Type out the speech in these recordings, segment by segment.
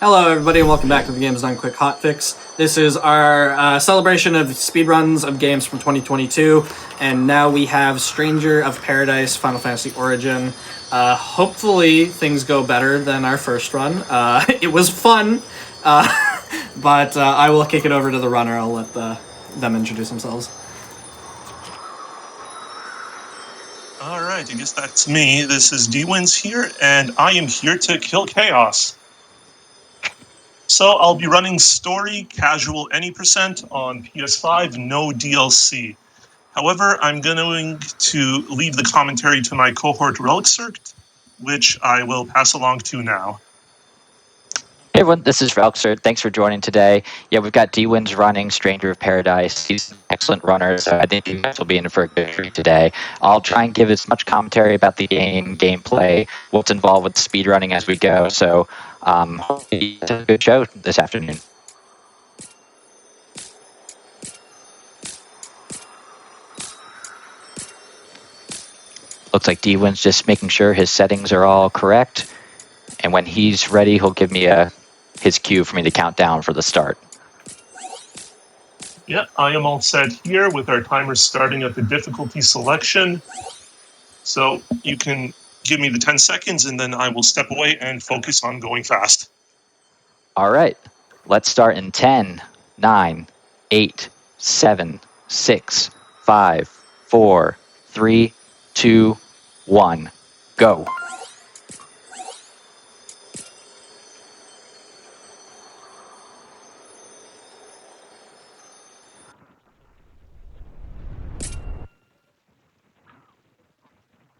Hello everybody and welcome back to the Games Done Quick Hotfix. This is our celebration of speedruns of games from 2022, and now we have Stranger of Paradise Final Fantasy Origin. Hopefully things go better than our first run. It was fun, but I will kick it over to the runner. I'll let them introduce themselves. Alright, I guess that's me. This is D-Wins here, and I am here to kill chaos. So I'll be running story, casual, any percent on PS5, no DLC. However, I'm going to leave the commentary to my cohort Relic Circuit, which I will pass along to now. Hey everyone, this is Relxer. Thanks for joining today. Yeah, we've got D-Wins running Stranger of Paradise. He's an excellent runner, so I think you guys will be in for a good treat today. I'll try and give as much commentary about the game, gameplay, what's involved with speedrunning as we go. So hopefully it's a good show this afternoon. Looks like D-Wins just making sure his settings are all correct. And when he's ready, he'll give me his cue for me to count down for the start. Yeah, I am all set here with our timer starting at the difficulty selection. So you can give me the 10 seconds and then I will step away and focus on going fast. All right, let's start in 10, 9, 8, 7, 6, 5, 4, 3, 2, 1, go.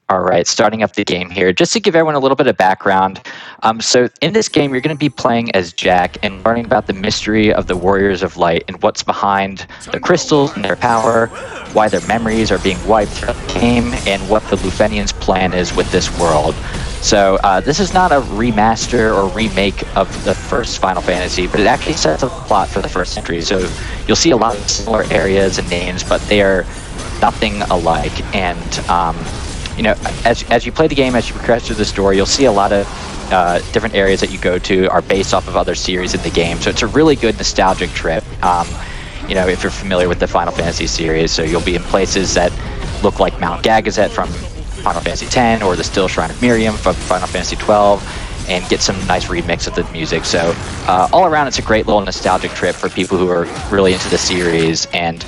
All right, starting up the game here. Just to give everyone a little bit of background, so in this game, you're going to be playing as Jack and learning about the mystery of the Warriors of Light and what's behind the crystals and their power, why their memories are being wiped throughout the game, and what the Lufenians' plan is with this world. So this is not a remaster or remake of the first Final Fantasy, but it actually sets up the plot for the first entry. So you'll see a lot of similar areas and names, but they are nothing alike. And you know, as you play the game, as you progress through the story, you'll see a lot of different areas that you go to are based off of other series in the game. So it's a really good nostalgic trip, you know, if you're familiar with the Final Fantasy series. So you'll be in places that look like Mount Gagazet from Final Fantasy X or the Still Shrine of Miriam from Final Fantasy XII, and get some nice remix of the music. So all around, it's a great little nostalgic trip for people who are really into the series. And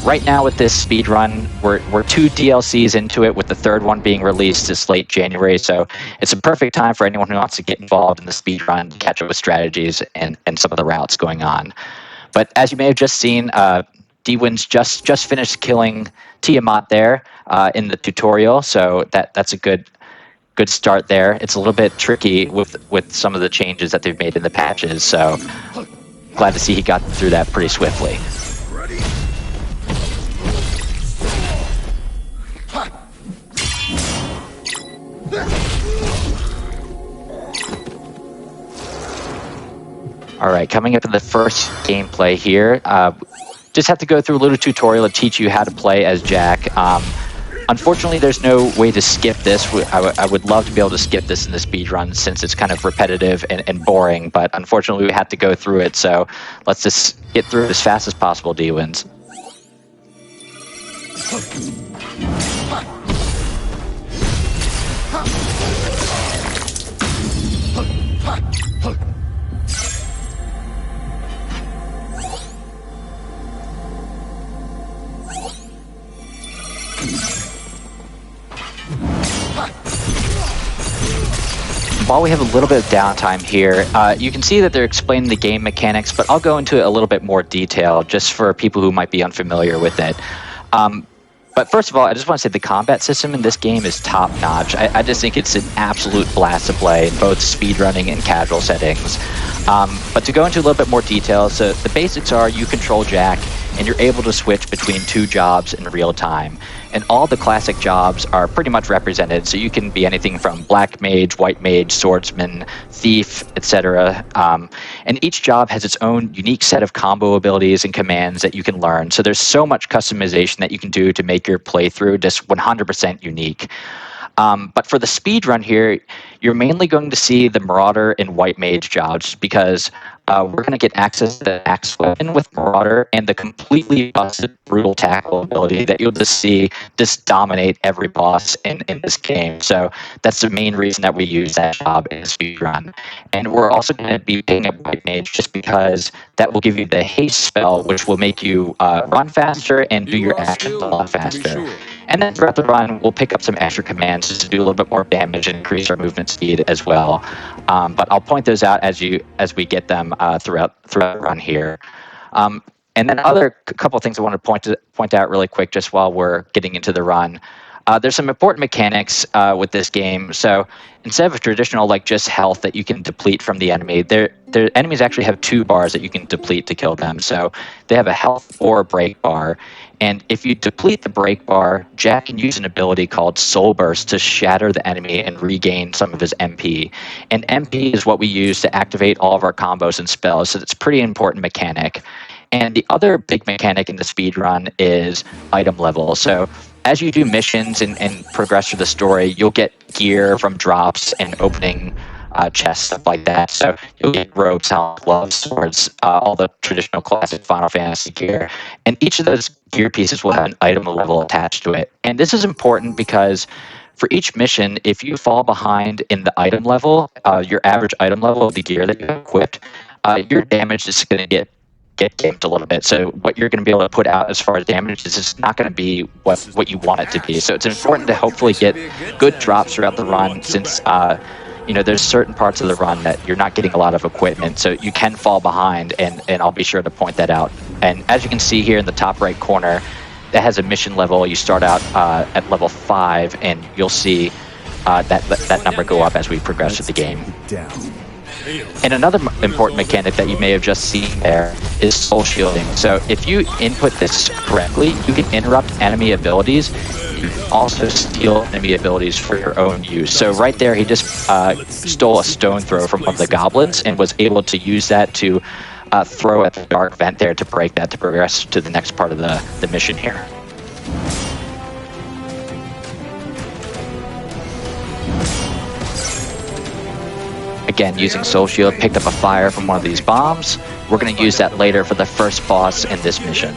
right now with this speedrun, we're 2 DLCs into it, with the third one being released this late January. So it's a perfect time for anyone who wants to get involved in the speedrun to catch up with strategies and some of the routes going on. But as you may have just seen, D-Wins just finished killing Tiamat there in the tutorial. So that's a good start there. It's a little bit tricky with some of the changes that they've made in the patches, so glad to see he got through that pretty swiftly. All right, coming up in the first gameplay here, just have to go through a little tutorial to teach you how to play as Jack. Unfortunately, there's no way to skip this. I would love to be able to skip this in the speedrun since it's kind of repetitive and boring, but unfortunately we have to go through it, so let's just get through it as fast as possible, D-Wins. While we have a little bit of downtime here, you can see that they're explaining the game mechanics, but I'll go into a little bit more detail just for people who might be unfamiliar with it. But first of all, I just want to say the combat system in this game is top-notch. I just think it's an absolute blast to play in both speedrunning and casual settings. But to go into a little bit more detail, so the basics are you control Jack, and you're able to switch between 2 jobs in real time. And all the classic jobs are pretty much represented, so you can be anything from black mage, white mage, swordsman, thief, etc. And each job has its own unique set of combo abilities and commands that you can learn. So there's so much customization that you can do to make your playthrough just 100% unique. But for the speed run here, you're mainly going to see the Marauder and White Mage jobs because we're going to get access to the axe weapon with Marauder and the completely busted brutal tackle ability that you'll just see just dominate every boss in this game. So that's the main reason that we use that job in Speedrun. And we're also going to be picking up White Mage just because that will give you the haste spell, which will make you run faster and do your actions a lot faster. And then throughout the run, we'll pick up some extra commands just to do a little bit more damage and increase our movement speed as well. But I'll point those out as we get them throughout the run here. And then other couple of things I want to point out really quick just while we're getting into the run. There's some important mechanics with this game. So instead of a traditional like just health that you can deplete from the enemy, their enemies actually have 2 bars that you can deplete to kill them. So they have a health or a break bar. And if you deplete the break bar, Jack can use an ability called Soul Burst to shatter the enemy and regain some of his MP. And MP is what we use to activate all of our combos and spells, so it's a pretty important mechanic. And the other big mechanic in the speedrun is item level. So as you do missions and progress through the story, you'll get gear from drops and opening chests, stuff like that. So you'll get robes, helmets, gloves, swords, all the traditional classic Final Fantasy gear. And each of those gear pieces will have an item level attached to it. And this is important because for each mission, if you fall behind in the item level, your average item level of the gear that you have equipped, your damage is going to get gamed a little bit. So what you're going to be able to put out as far as damage is just not going to be what you want it to be. So it's important to hopefully get good drops throughout the run since there's certain parts of the run that you're not getting a lot of equipment. So you can fall behind, and I'll be sure to point that out. And as you can see here in the top right corner, that has a mission level. You start out at level 5, and you'll see that number go up as we progress through the game. And another important mechanic that you may have just seen there is soul shielding. So if you input this correctly, you can interrupt enemy abilities. You can also steal enemy abilities for your own use. So right there, he just stole a stone throw from one of the goblins and was able to use that to throw at the dark vent there to break that to progress to the next part of the mission here. Again, using Soul Shield, picked up a fire from one of these bombs. We're going to use that later for the first boss in this mission.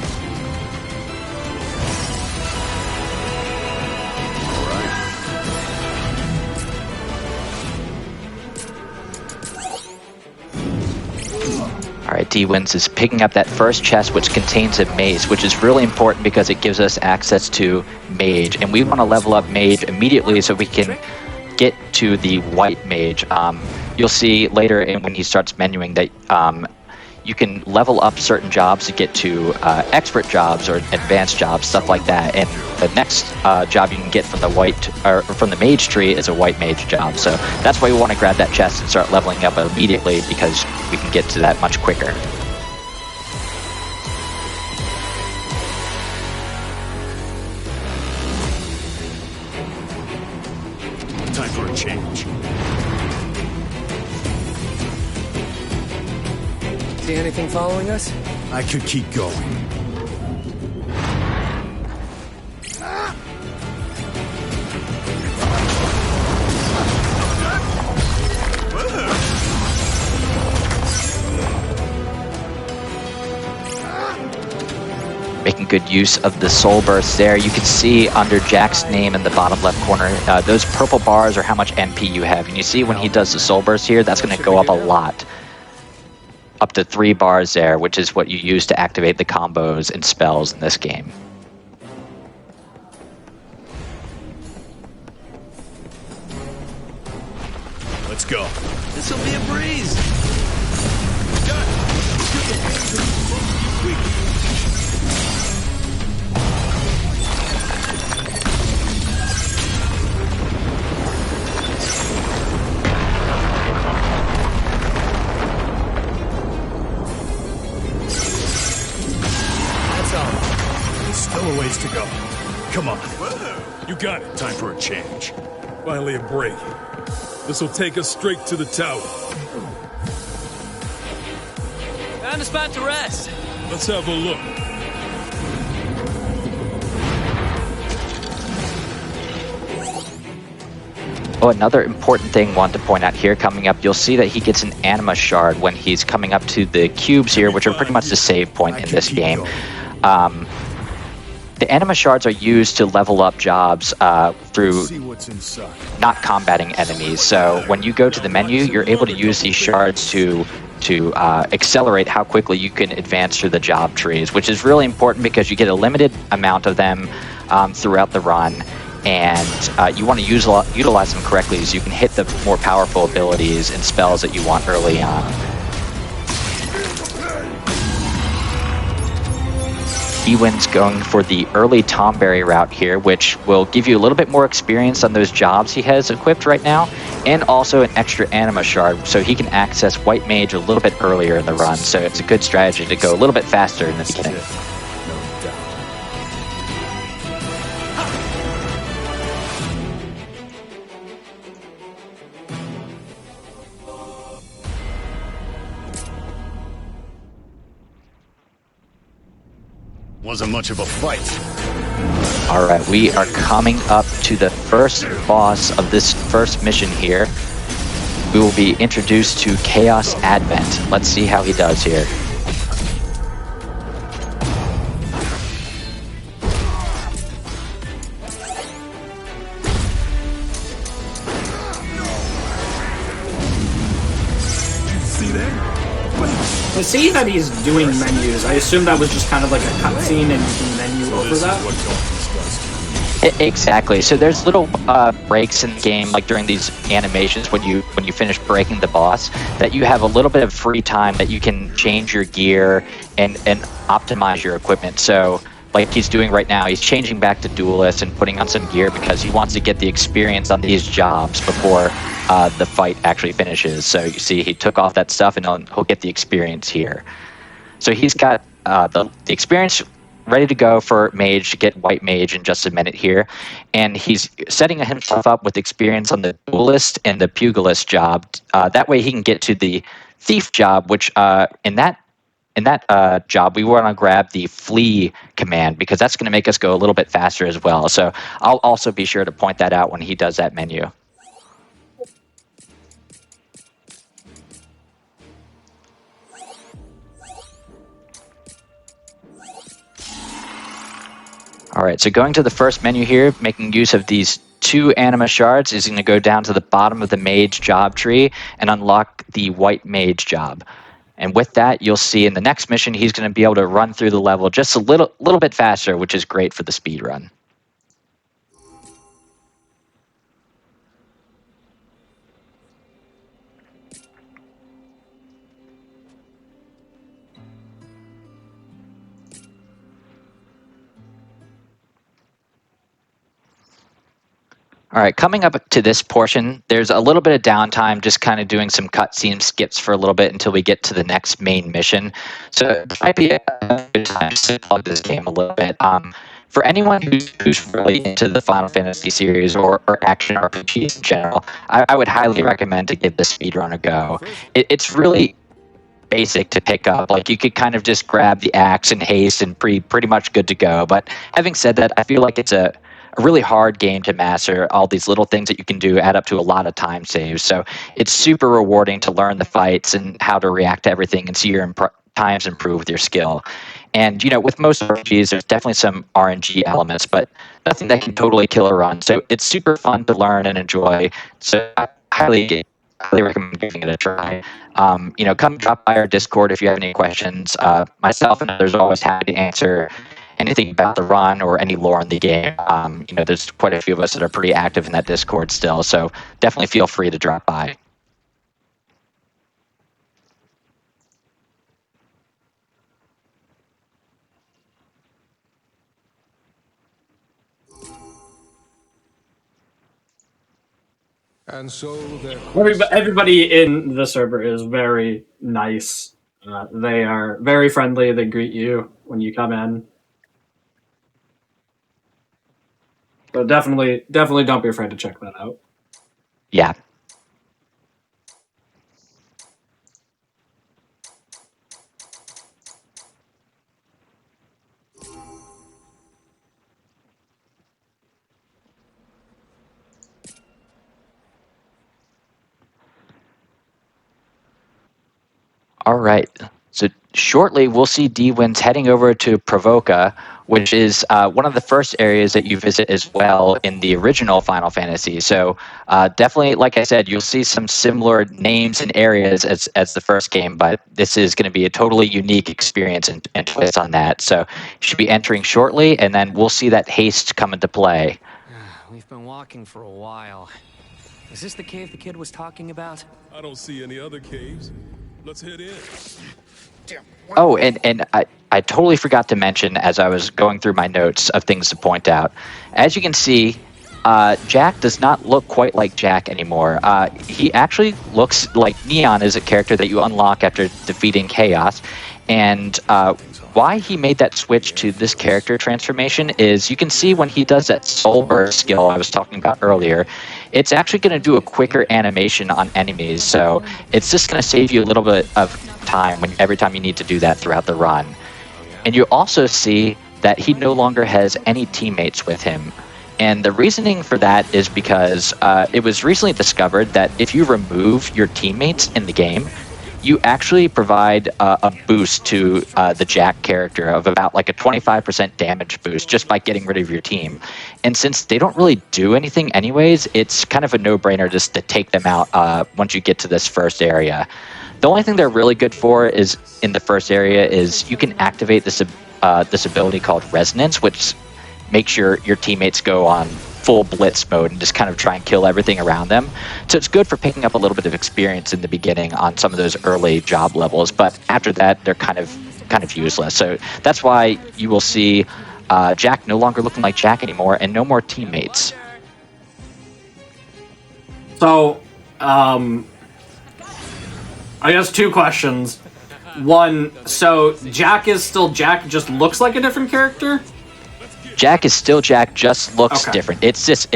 Alright, D-Wins is picking up that first chest, which contains a mace, which is really important because it gives us access to Mage. And we want to level up Mage immediately so we can get to the White Mage. You'll see later when he starts menuing that you can level up certain jobs to get to expert jobs or advanced jobs, stuff like that. And the next job you can get from the Mage tree is a White Mage job. So that's why we want to grab that chest and start leveling up immediately, because we can get to that much quicker. Time for a change. See anything following us? I could keep going. Making good use of the soul burst there. You can see under Jack's name in the bottom left corner, those purple bars are how much MP you have. And you see when he does the soul burst here, that's going to go up a lot. Up to 3 bars there, which is what you use to activate the combos and spells in this game. Let's go. This'll be a breeze. Still a ways to go. Come on. You got it. Time for a change. Finally a break. This'll take us straight to the tower. Found a spot to rest. Let's have a look. Oh, another important thing I want to point out here coming up, you'll see that he gets an anima shard when he's coming up to the cubes here, which are pretty much the save point in this game. The anima shards are used to level up jobs through See what's inside. not combating enemies. So when you go to the menu, you're able to use these shards to accelerate how quickly you can advance through the job trees, which is really important because you get a limited amount of them throughout the run, and you want to utilize them correctly so you can hit the more powerful abilities and spells that you want early on. Ewan's going for the early Tomberry route here, which will give you a little bit more experience on those jobs he has equipped right now, and also an extra anima shard, so he can access White Mage a little bit earlier in the run, so it's a good strategy to go a little bit faster in the beginning. No doubt. Wasn't much of a fight. Alright, we are coming up to the first boss of this first mission here. We will be introduced to Chaos Advent. Let's see how he does here. See that? To see that he's doing menus, I assume that was just kind of like a cutscene and you can menu over This is that. what darkness does. Exactly. So there's little breaks in the game, like during these animations when you finish breaking the boss, that you have a little bit of free time that you can change your gear and optimize your equipment. So like he's doing right now, he's changing back to Duelist and putting on some gear because he wants to get the experience on these jobs before the fight actually finishes. So you see he took off that stuff and he'll get the experience here. So he's got the experience ready to go for Mage to get White Mage in just a minute here. And he's setting himself up with experience on the Duelist and the Pugilist job. That way he can get to the Thief job, which in that job, we want to grab the Flee command because that's going to make us go a little bit faster as well. So I'll also be sure to point that out when he does that menu. All right, so going to the first menu here, making use of these 2 anima shards is going to go down to the bottom of the mage job tree and unlock the White Mage job. And with that, you'll see in the next mission, he's going to be able to run through the level just a little bit faster, which is great for the speed run. All right, coming up to this portion, there's a little bit of downtime, just kind of doing some cutscene skips for a little bit until we get to the next main mission. So it might be a good time to plug this game a little bit. For anyone who's really into the Final Fantasy series or action RPGs in general, I would highly recommend to give the speedrun a go. It's really basic to pick up. Like you could kind of just grab the axe and haste and pretty much good to go. But having said that, I feel like it's a really hard game to master. All these little things that you can do add up to a lot of time saves. So it's super rewarding to learn the fights and how to react to everything and see your times improve with your skill. And, with most RPGs, there's definitely some RNG elements, but nothing that can totally kill a run. So it's super fun to learn and enjoy. So I highly recommend giving it a try. Come drop by our Discord if you have any questions. Myself and others are always happy to answer anything about the run or any lore in the game. There's quite a few of us that are pretty active in that Discord still, so definitely feel free to drop by. And so there. Everybody in the server is very nice. They are very friendly. They greet you when you come in. So definitely don't be afraid to check that out. Yeah. All right. So shortly, we'll see D-Wins heading over to Provoca, which is one of the first areas that you visit as well in the original Final Fantasy. So definitely, like I said, you'll see some similar names and areas as the first game, but this is going to be a totally unique experience and twist on that. So you should be entering shortly, and then we'll see that haste come into play. We've been walking for a while. Is this the cave the kid was talking about? I don't see any other caves. Let's head in. Oh, and I totally forgot to mention as I was going through my notes of things to point out. As you can see, Jack does not look quite like Jack anymore. He actually looks like Neon is a character that you unlock after defeating Chaos. And why he made that switch to this character transformation is you can see when he does that soul burst skill I was talking about earlier, it's actually going to do a quicker animation on enemies. So it's just going to save you a little bit of time every time you need to do that throughout the run. And you also see that he no longer has any teammates with him. And the reasoning for that is because it was recently discovered that if you remove your teammates in the game, you actually provide a boost to the Jack character of about like a 25% damage boost just by getting rid of your team. And since they don't really do anything anyways, it's kind of a no-brainer just to take them out once you get to this first area. The only thing they're really good for is in the first area is you can activate this ability called Resonance, which makes your teammates go on full blitz mode and just kind of try and kill everything around them. So it's good for picking up a little bit of experience in the beginning on some of those early job levels, but after that they're kind of useless. So that's why you will see Jack no longer looking like Jack anymore and no more teammates. So, I guess two questions. One, so Jack is still Jack, just looks like a different character? Jack is still Jack, just looks Okay. different. It's just a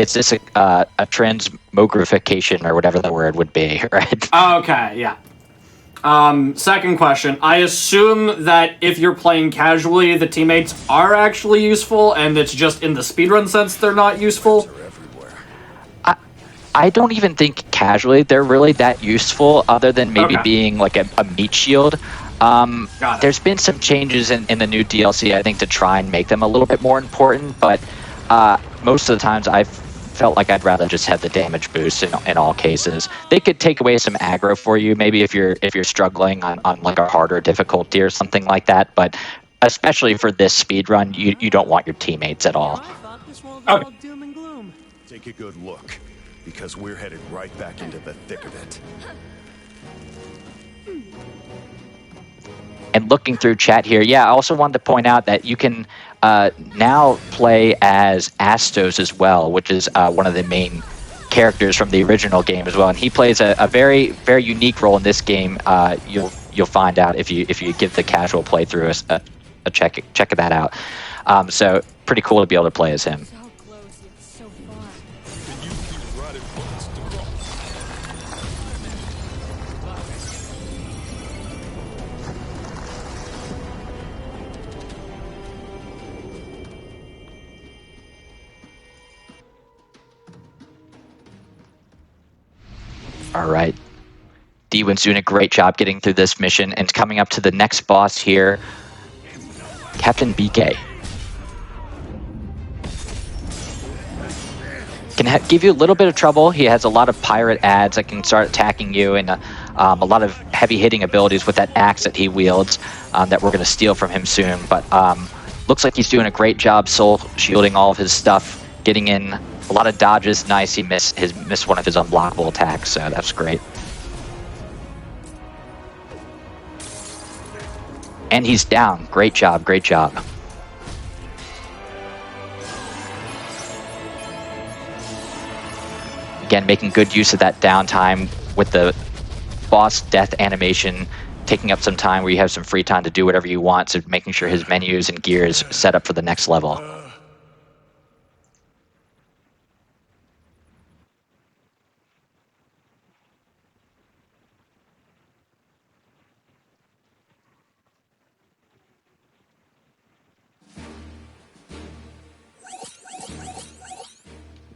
transmogrification or whatever the word would be, right? Okay, yeah. Second question. I assume that if you're playing casually, the teammates are actually useful, and it's just in the speedrun sense they're not useful? I don't even think casually they're really that useful, other than maybe Okay. being like a meat shield. Got it. There's been some changes in the new DLC, I think, to try and make them a little bit more important, but most of the times I've felt like I'd rather just have the damage boost in all cases. They could take away some aggro for you, maybe if you're struggling on like a harder difficulty or something like that, but especially for this speedrun, you don't want your teammates at all. I thought this world was Okay. all doom and gloom. Take a good look, because we're headed right back into the thick of it. And looking through chat here, yeah, I also wanted to point out that you can now play as Astos as well, which is one of the main characters from the original game as well. And he plays a very, very unique role in this game. You'll find out if you give the casual playthrough a check that out. So pretty cool to be able to play as him. So close yet so far. And you keep riding bullets to cross. All right. D-Win's doing a great job getting through this mission and coming up to the next boss here, Captain BK. Can give you a little bit of trouble. He has a lot of pirate ads that can start attacking you, and a lot of heavy hitting abilities with that axe that he wields that we're going to steal from him soon. But looks like he's doing a great job soul shielding all of his stuff, getting in a lot of dodges. Nice, he missed one of his unblockable attacks, so that's great. And he's down. Great job, great job. Again, making good use of that downtime with the boss death animation, taking up some time where you have some free time to do whatever you want, so making sure his menus and gear is set up for the next level.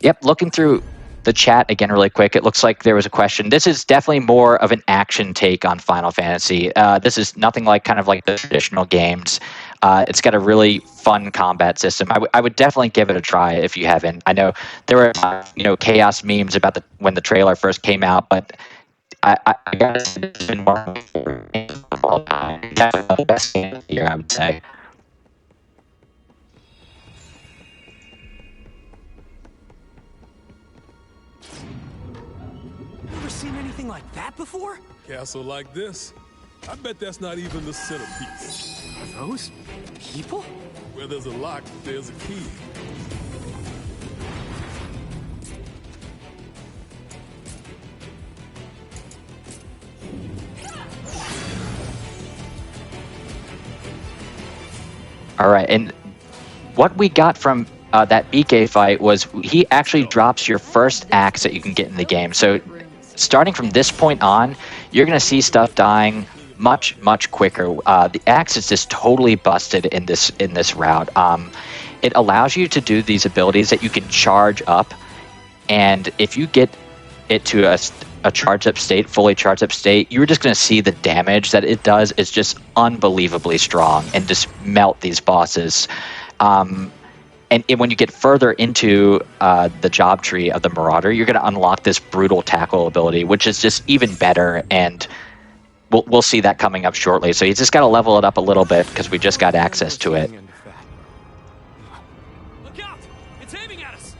Yep, looking through the chat again really quick. It looks like there was a question. This is definitely more of an action take on Final Fantasy. This is nothing like kind of like the traditional games. It's got a really fun combat system. I would definitely give it a try if you haven't. I know there were chaos memes about when the trailer first came out, but I gotta say it's been one of my favorite games of all time. Definitely the best game of the year, I would say. Never seen anything like that before? Castle like this? I bet that's not even the centerpiece. Are those people? Where there's a lock, there's a key. All right, and what we got from that BK fight was he actually drops your first axe that you can get in the game. So starting from this point on, you're going to see stuff dying much quicker. The axe is just totally busted in this route. It allows you to do these abilities that you can charge up, and if you get it to a charged up state, fully charged up state, you're just going to see the damage that it does is just unbelievably strong and just melt these bosses. And when you get further into the job tree of the Marauder, you're going to unlock this brutal tackle ability, which is just even better, and we'll see that coming up shortly. So you just got to level it up a little bit because we just got access to it. Look out! It's aiming at us!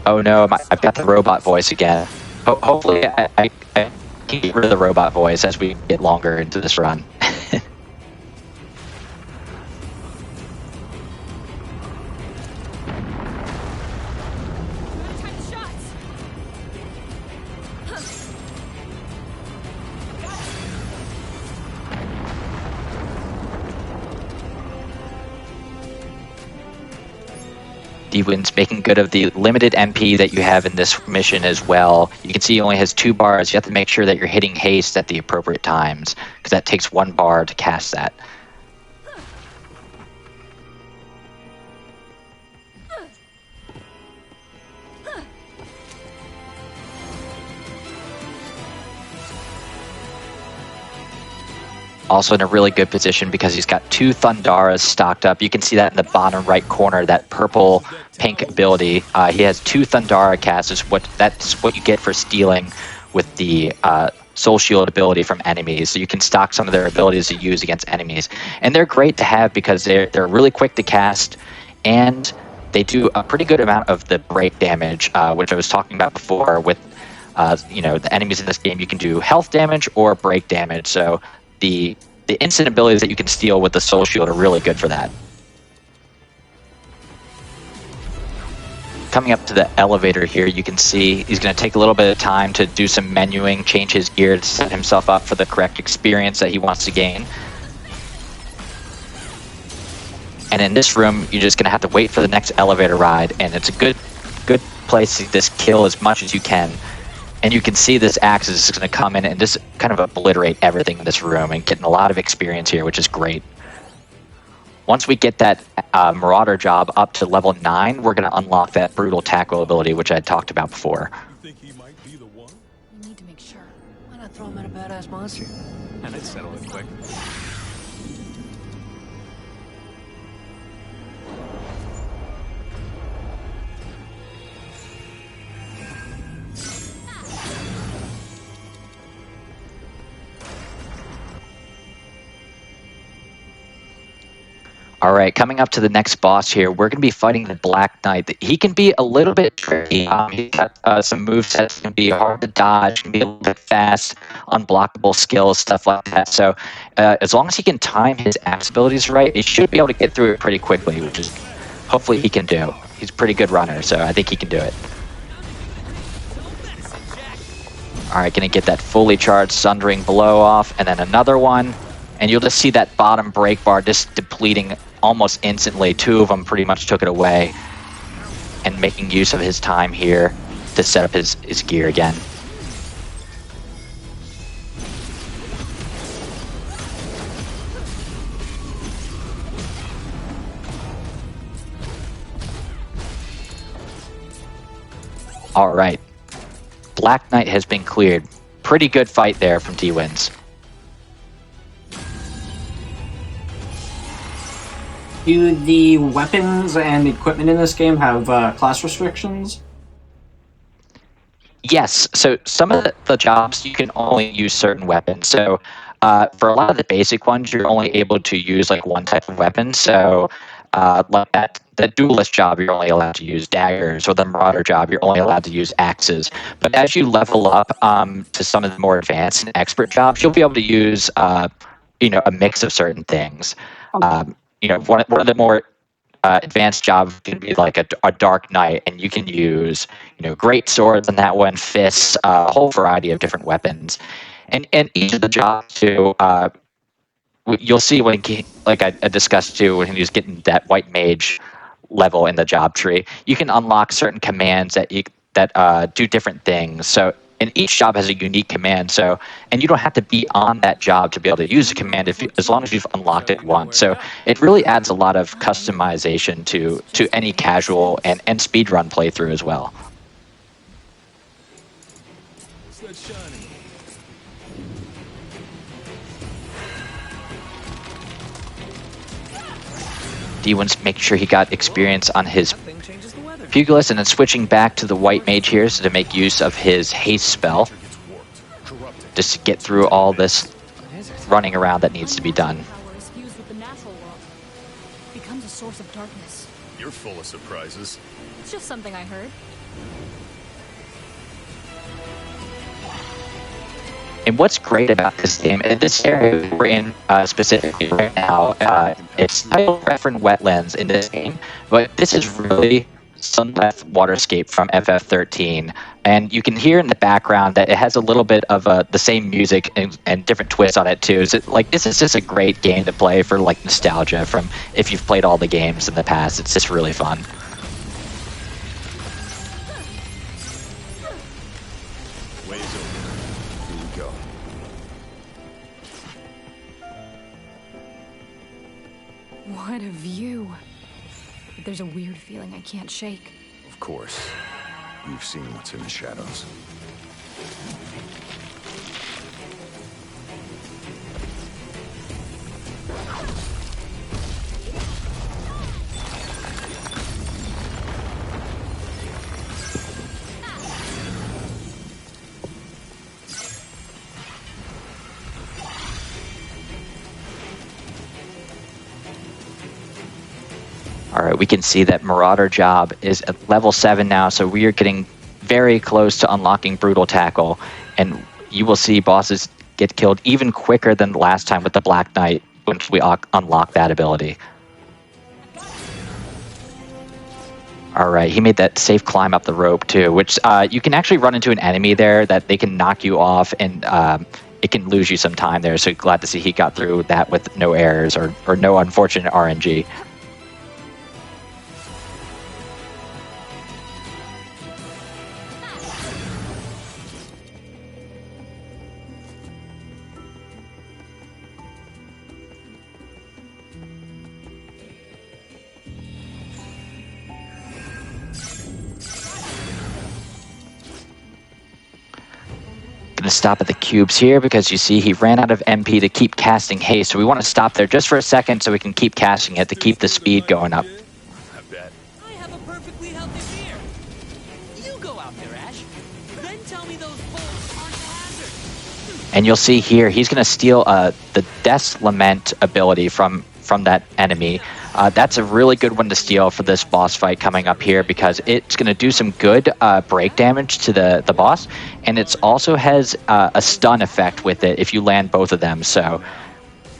Oh no, I've got the robot voice again. Hopefully I can get rid of the robot voice as we get longer into this run. Time the shots. D-Win's making good of the limited MP that you have in this mission as well. You can see he only has 2 bars. You have to make sure that you're hitting haste at the appropriate times, because that takes 1 bar to cast that. Also in a really good position because he's got 2 Thundaras stocked up. You can see that in the bottom right corner, that purple pink ability. He has 2 Thundara casts. That's what you get for stealing with the Soul Shield ability from enemies. So you can stock some of their abilities to use against enemies. And they're great to have because they're really quick to cast, and they do a pretty good amount of the break damage, which I was talking about before with the enemies in this game. You can do health damage or break damage. So the instant abilities that you can steal with the Soul Shield are really good for that. Coming up to the elevator here, you can see he's going to take a little bit of time to do some menuing, change his gear to set himself up for the correct experience that he wants to gain. And in this room, you're just going to have to wait for the next elevator ride, and it's a good place to just kill as much as you can. And you can see this axe is going to come in and just kind of obliterate everything in this room and getting a lot of experience here, which is great. Once we get that Marauder job up to level 9, we're going to unlock that brutal tackle ability, which I had talked about before. You think he might be the one? We need to make sure. Why not throw him at a badass monster? And I'd settle it quick. All right, coming up to the next boss here, we're going to be fighting the Black Knight. He can be a little bit tricky. He's got some movesets that can be hard to dodge, can be a little bit fast, unblockable skills, stuff like that. So as long as he can time his axe abilities right, he should be able to get through it pretty quickly, which is hopefully he can do. He's a pretty good runner, so I think he can do it. All right, going to get that fully charged Sundering Blow off, and then another one. And you'll just see that bottom break bar just depleting almost instantly. 2 of them pretty much took it away. and making use of his time here to set up his gear again. All right. Black Knight has been cleared. Pretty good fight there from D-Wins. Do the weapons and equipment in this game have class restrictions? Yes, so some of the jobs you can only use certain weapons. So for a lot of the basic ones, you're only able to use like one type of weapon. So like the duelist job, you're only allowed to use daggers, or the marauder job, you're only allowed to use axes. But as you level up to some of the more advanced and expert jobs, you'll be able to use a mix of certain things. One of the more advanced job can be like a dark knight, and you can use great swords on that one, fists, a whole variety of different weapons, and each of the jobs too. You'll see when like I discussed too, when he was getting that white mage level in the job tree, you can unlock certain commands that do different things. So, and each job has a unique command. So, and you don't have to be on that job to be able to use a command as long as you've unlocked it once. So, it really adds a lot of customization to any casual and speedrun playthrough as well. What's that shining? D-Wins make sure he got experience on his That thing changes the weather. pugilist, and then switching back to the white mage here so to make use of his haste spell, Gets warped, corrupted. just to get through all this What is it? running around that needs to be done. Power is fused with the natural world. Becomes a source of darkness. You're full of surprises. It's just something I heard. And what's great about this game, and this area we're in specifically right now, it's titled Referent Wetlands in this game, but this is really Sunbath Waterscape from FF13. And you can hear in the background that it has a little bit of the same music and different twists on it too. So this is just a great game to play for like nostalgia from if you've played all the games in the past. It's just really fun. Ways open. Here we go. What a view. But there's a weird feeling I can't shake. Of course. You've seen what's in the shadows. All right, we can see that Marauder job is at level 7 now, so we are getting very close to unlocking Brutal Tackle, and you will see bosses get killed even quicker than last time with the Black Knight once we unlock that ability. All right, he made that safe climb up the rope too, which you can actually run into an enemy there that they can knock you off, and it can lose you some time there, so glad to see he got through that with no errors or no unfortunate RNG. Going to stop at the cubes here because you see he ran out of MP to keep casting haste, so we want to stop there just for a second so we can keep casting it to keep the speed going up. I bet. I have a perfectly healthy beer. You go out there, Ash. Then tell me those bolts aren't a hazard. And you'll see here he's going to steal the Death's Lament ability from that enemy. That's a really good one to steal for this boss fight coming up here because it's going to do some good break damage to the boss, and it also has a stun effect with it if you land both of them. So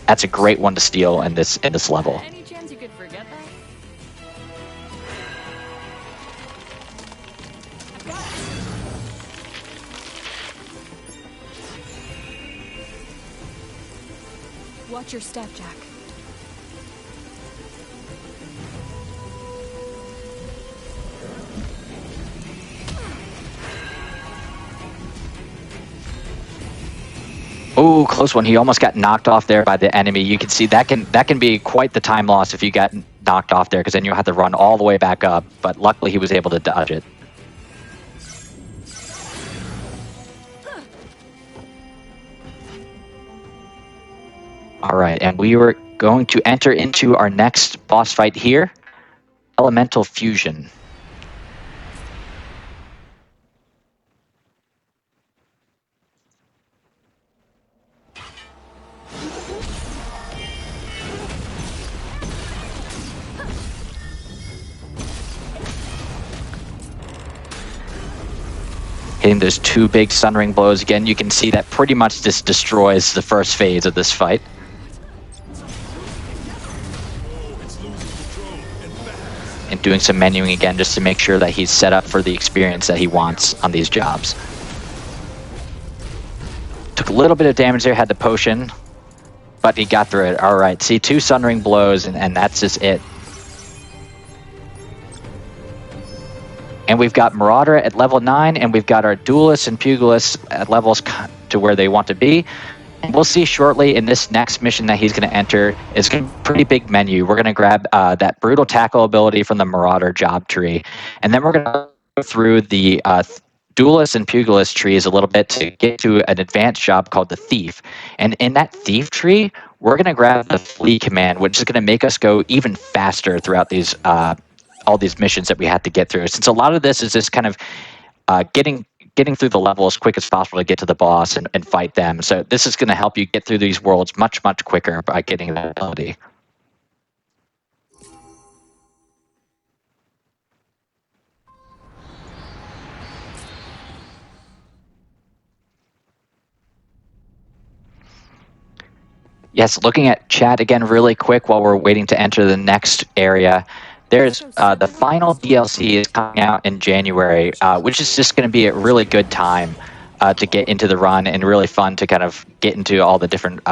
that's a great one to steal in this level. Any chance you could forget that? Watch your step, Jack. Oh, close one. He almost got knocked off there by the enemy. You can see that can be quite the time loss if you got knocked off there, because then you'll have to run all the way back up. But luckily, he was able to dodge it. All right, and we were going to enter into our next boss fight here, Elemental Fusion. Hitting those two big Sunring blows again, you can see that pretty much just destroys the first phase of this fight. And doing some menuing again just to make sure that he's set up for the experience that he wants on these jobs. Took a little bit of damage there, had the potion, but he got through it. All right, see, two Sunring blows, and that's just it. And we've got Marauder at level 9, and we've got our Duelists and Pugilists at levels to where they want to be. And we'll see shortly in this next mission that he's going to enter. It's going to be a pretty big menu. We're going to grab that Brutal Tackle ability from the Marauder job tree. And then we're going to go through the Duelist and Pugilist trees a little bit to get to an advanced job called the Thief. And in that Thief tree, we're going to grab the Flee command, which is going to make us go even faster throughout these all these missions that we have to get through. Since a lot of this is just kind of getting through the level as quick as possible to get to the boss and fight them. So this is going to help you get through these worlds much, much quicker by getting that ability. Yes, looking at chat again really quick while we're waiting to enter the next area. There's the final DLC is coming out in January, which is just going to be a really good time to get into the run and really fun to kind of get into all the different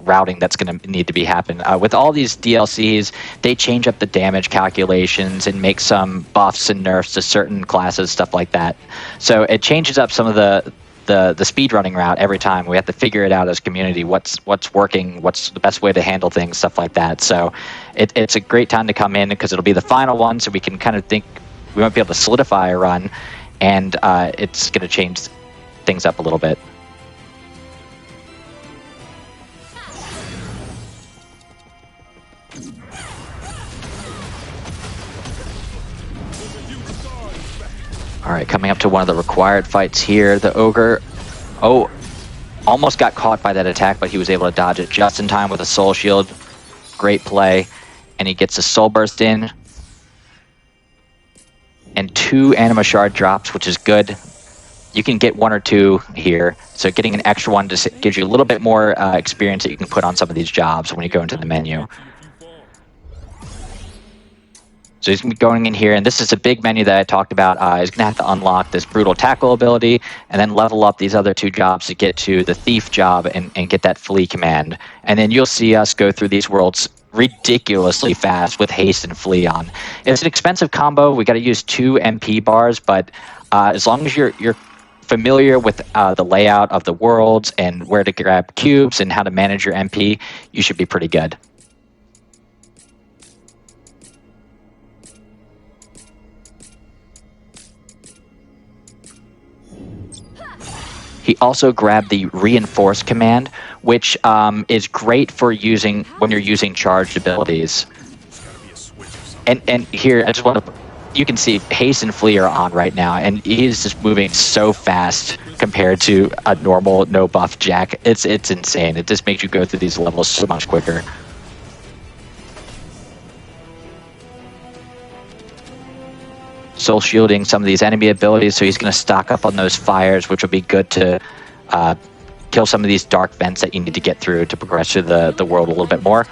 routing that's going to need to be happen. With all these DLCs, they change up the damage calculations and make some buffs and nerfs to certain classes, stuff like that. So it changes up some of the speedrunning route every time. We have to figure it out as a community, what's working, what's the best way to handle things, stuff like that. So it's a great time to come in because it'll be the final one, so we can kind of think we might be able to solidify a run, and it's going to change things up a little bit. All right, coming up to one of the required fights here. The Ogre, almost got caught by that attack, but he was able to dodge it just in time with a Soul Shield. Great play. And he gets a Soul Burst in. And 2 Anima Shard drops, which is good. You can get 1 or 2 here. So getting an extra one just gives you a little bit more experience that you can put on some of these jobs when you go into the menu. So he's going to be going in here, and this is a big menu that I talked about. He's going to have to unlock this Brutal Tackle ability and then level up these other 2 jobs to get to the Thief job and get that Flee command. And then you'll see us go through these worlds ridiculously fast with Haste and Flee on. It's an expensive combo. We got to use 2 MP bars, but as long as you're familiar with the layout of the worlds and where to grab cubes and how to manage your MP, you should be pretty good. He also grabbed the Reinforce command, which is great for using when you're using charged abilities. And here, I just want to, you can see Haste and Flee are on right now, and he's just moving so fast compared to a normal no buff Jack. It's insane. It just makes you go through these levels so much quicker. Soul shielding some of these enemy abilities, so he's going to stock up on those fires, which will be good to kill some of these dark vents that you need to get through to progress through the world a little bit more.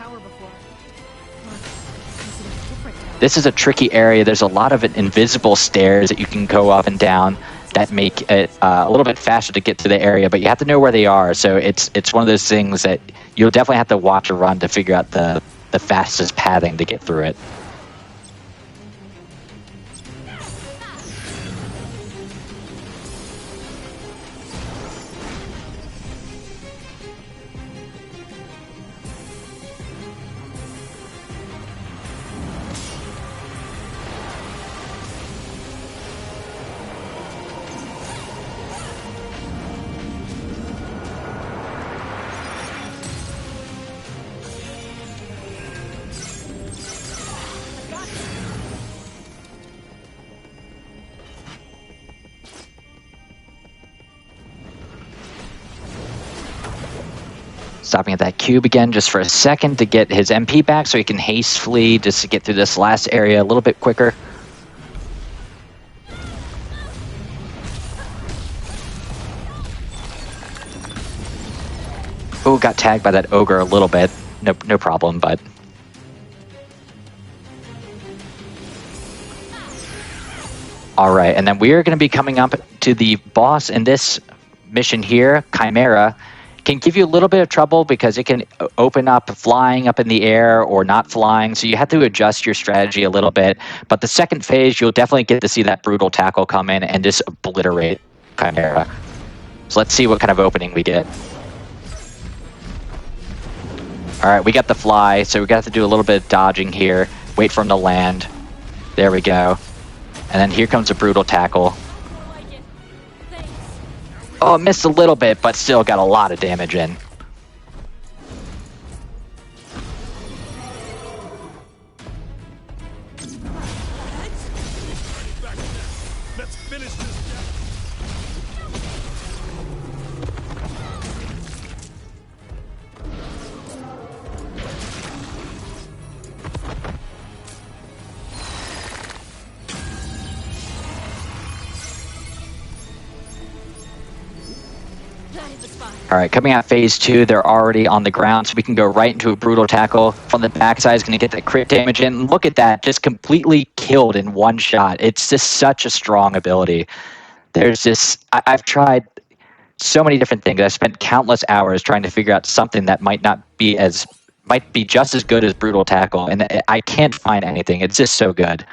This is a tricky area. There's a lot of invisible stairs that you can go up and down that make it a little bit faster to get to the area, but you have to know where they are. So it's one of those things that you'll definitely have to watch a run to figure out the fastest pathing to get through it. Stopping at that cube again just for a second to get his MP back so he can haste flee just to get through this last area a little bit quicker. Oh, got tagged by that ogre a little bit. No problem, but... Alright, and then we are going to be coming up to the boss in this mission here, Chimera. Can give you a little bit of trouble because it can open up flying up in the air or not flying, so you have to adjust your strategy a little bit. But the second phase, you'll definitely get to see that brutal tackle come in and just obliterate Chimera. So let's see what kind of opening we get. Alright, we got the fly, so we got to do a little bit of dodging here. Wait for him to land. There we go. And then here comes a brutal tackle. Oh, missed a little bit, but still got a lot of damage in. Let's finish this. Alright, coming out phase 2, they're already on the ground, so we can go right into a brutal tackle. From the backside is going to get that crit damage in. Look at that, just completely killed in one shot. It's just such a strong ability. There's just, I've tried so many different things. I've spent countless hours trying to figure out something that might be just as good as brutal tackle, and I can't find anything. It's just so good.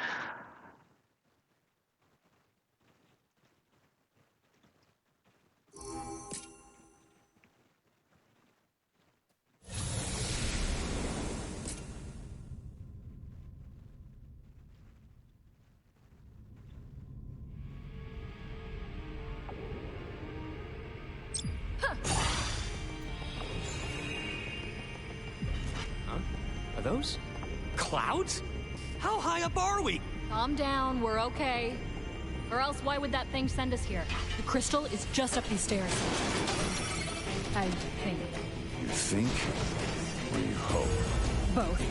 Are those clouds? How high up are we? Calm down, we're okay. Or else why would that thing send us here? The crystal is just up these stairs. I think. You think or you hope? Both.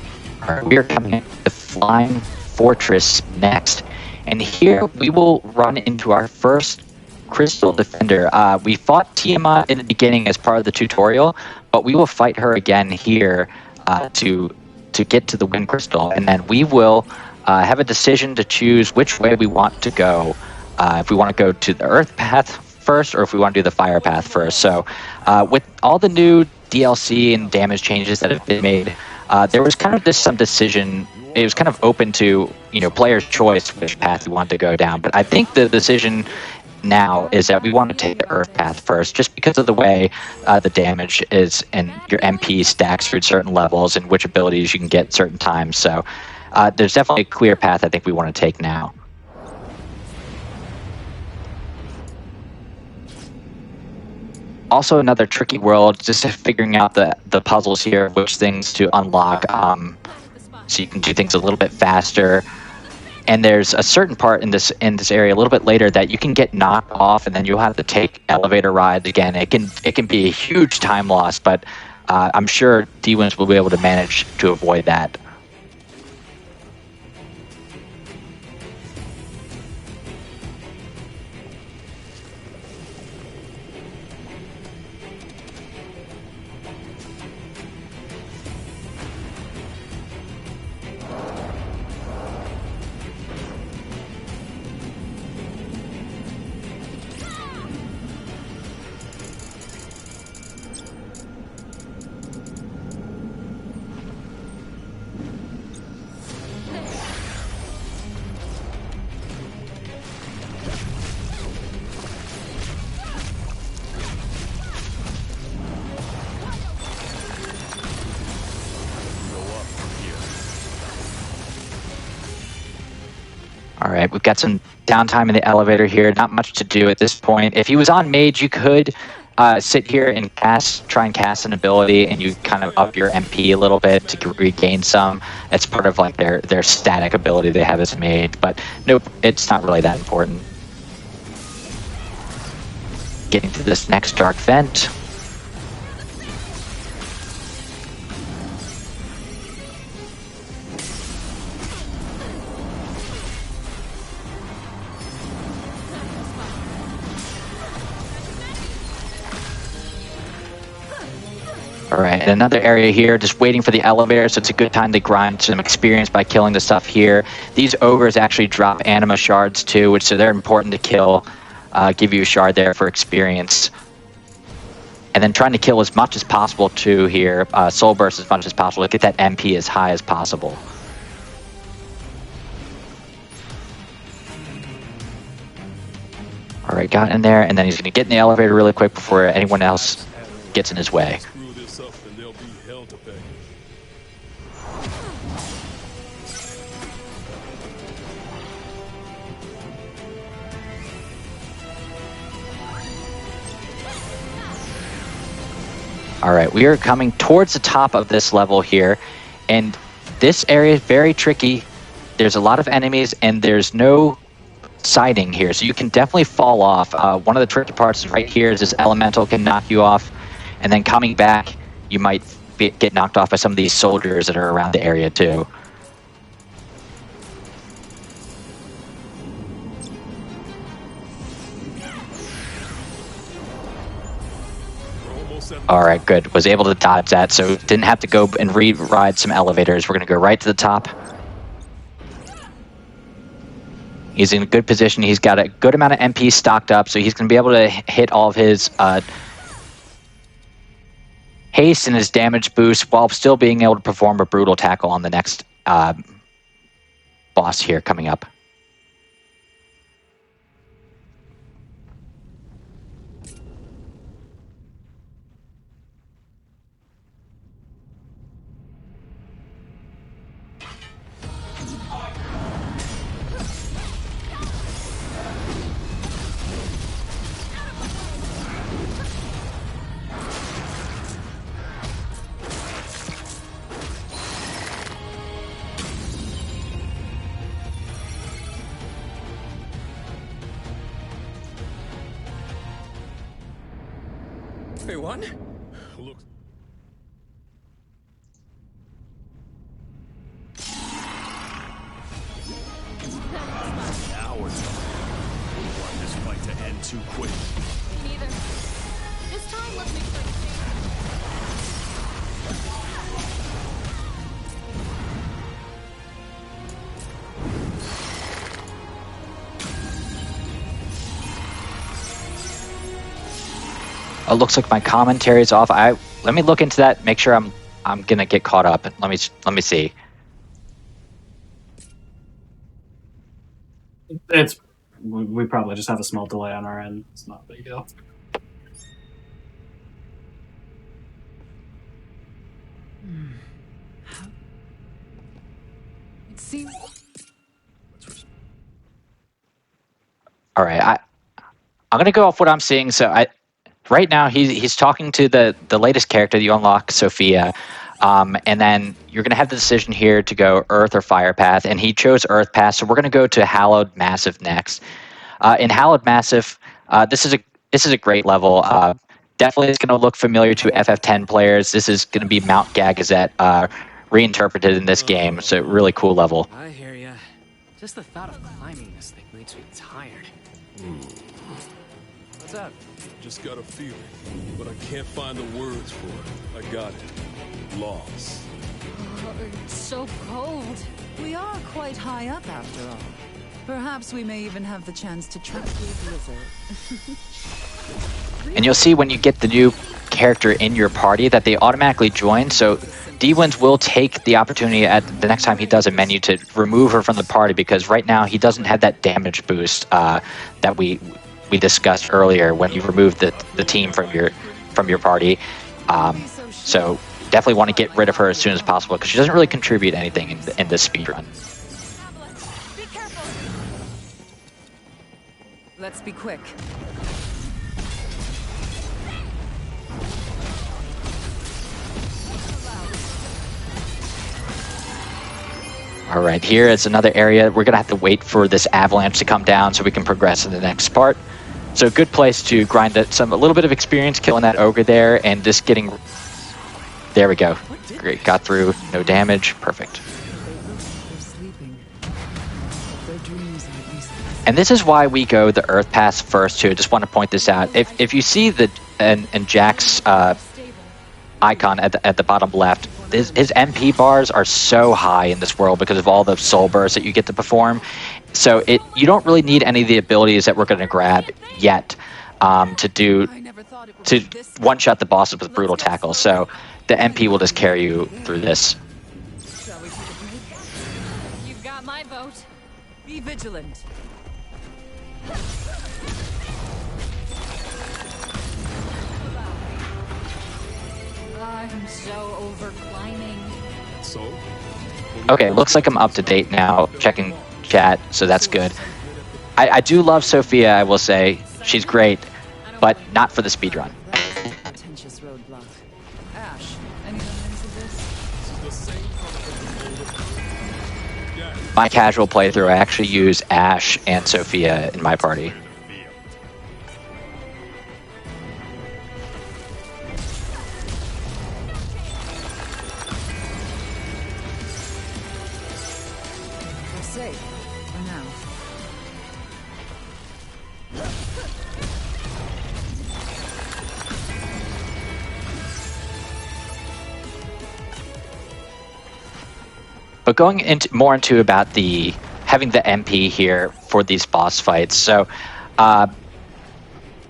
Alright, we are coming into the Flying Fortress next. And here we will run into our first Crystal Defender. We fought Tiamat in the beginning as part of the tutorial, but we will fight her again here to get to the Wind Crystal. And then we will have a decision to choose which way we want to go. If we want to go to the Earth path first, or if we want to do the Fire path first. So with all the new DLC and damage changes that have been made, there was kind of just some decision. It was kind of open to, player's choice which path we want to go down. But I think the decision now is that we want to take the Earth path first, just because of the way the damage is and your MP stacks through certain levels and which abilities you can get certain times. So there's definitely a clear path I think we want to take now. Also another tricky world, just figuring out the puzzles here, which things to unlock, so you can do things a little bit faster. And there's a certain part in this area a little bit later that you can get knocked off, and then you'll have to take elevator rides again. It can be a huge time loss, but I'm sure D-Wins will be able to manage to avoid that. All right, we've got some downtime in the elevator here. Not much to do at this point. If he was on Mage, you could sit here and try and cast an ability, and you kind of up your MP a little bit to regain some. It's part of like their static ability they have as Mage, but nope, it's not really that important. Getting to this next dark vent. All right, and another area here, just waiting for the elevator, so it's a good time to grind some experience by killing the stuff here. These ogres actually drop anima shards too, so they're important to kill. Give you a shard there for experience. And then trying to kill as much as possible too here, soul burst as much as possible, to get that MP as high as possible. All right, got in there, and then he's going to get in the elevator really quick before anyone else gets in his way. Screw this up and there'll be hell to pay. All right, we are coming towards the top of this level here, and this area is very tricky. There's a lot of enemies, and there's no siding here, so you can definitely fall off. One of the tricky parts right here is this elemental can knock you off, and then coming back, you might get knocked off by some of these soldiers that are around the area too. All right, good. Was able to dodge that, so didn't have to go and re-ride some elevators. We're going to go right to the top. He's in a good position. He's got a good amount of MP stocked up, so he's going to be able to hit all of his haste and his damage boost while still being able to perform a brutal tackle on the next boss here coming up. Hey, what? Look. Now we're talking. I don't want this fight to end too quick. Me neither. This time, let's make sure to stay. It looks like my commentary is off. Let me look into that. Make sure I'm gonna get caught up. Let me see. We probably just have a small delay on our end. It's not a big deal. It seems. All right, I'm gonna go off what I'm seeing. So right now he's talking to the latest character that you unlock, Sophia, and then you're gonna have the decision here to go Earth or Fire Path, and he chose Earth Path. So we're gonna go to Hallowed Massive next. In Hallowed Massive, this is a great level. Definitely, it's gonna look familiar to FF10 players. This is gonna be Mount Gagazet reinterpreted in this game. So really cool level. I hear ya. Just the thought of climbing this thing makes me tired. What's up? Just got a feeling, but I can't find the words for it. I got it. Loss. Oh, it's so cold. We are quite high up after all. Perhaps we may even have the chance to track the blizzard. And you'll see when you get the new character in your party that they automatically join. So D-Wins will take the opportunity at the next time he does a menu to remove her from the party, because right now he doesn't have that damage boost that we discussed earlier when you removed the team from your party. So definitely want to get rid of her as soon as possible, because she doesn't really contribute anything in this speedrun. Be careful. Let's be quick. All right, here is another area. We're gonna have to wait for this avalanche to come down so we can progress in the next part. So a good place to grind a little bit of experience killing that ogre there, and just getting. There we go. Great, got through, no damage, perfect. They're sleeping. Their dreams are at least. And this is why we go the Earth Pass first too. I just want to point this out. If you see and Jack's Stable. icon at the bottom left, his MP bars are so high in this world because of all the soul bursts that you get to perform. So you don't really need any of the abilities that we're going to grab yet to one-shot the bosses with brutal tackle. So the MP will just carry you through this. Shall we take a break? You've got my vote. Be vigilant. I'm so over climbing. So? Okay, looks like I'm up to date now, checking chat, so that's good. I do love Sophia, I will say. She's great, but not for the speedrun. That is a contentious roadblock. Ash, any remnants of this? The same yeah. My casual playthrough, I actually use Ash and Sophia in my party. We're safe for now. But going into more into about having the MP here for these boss fights. So what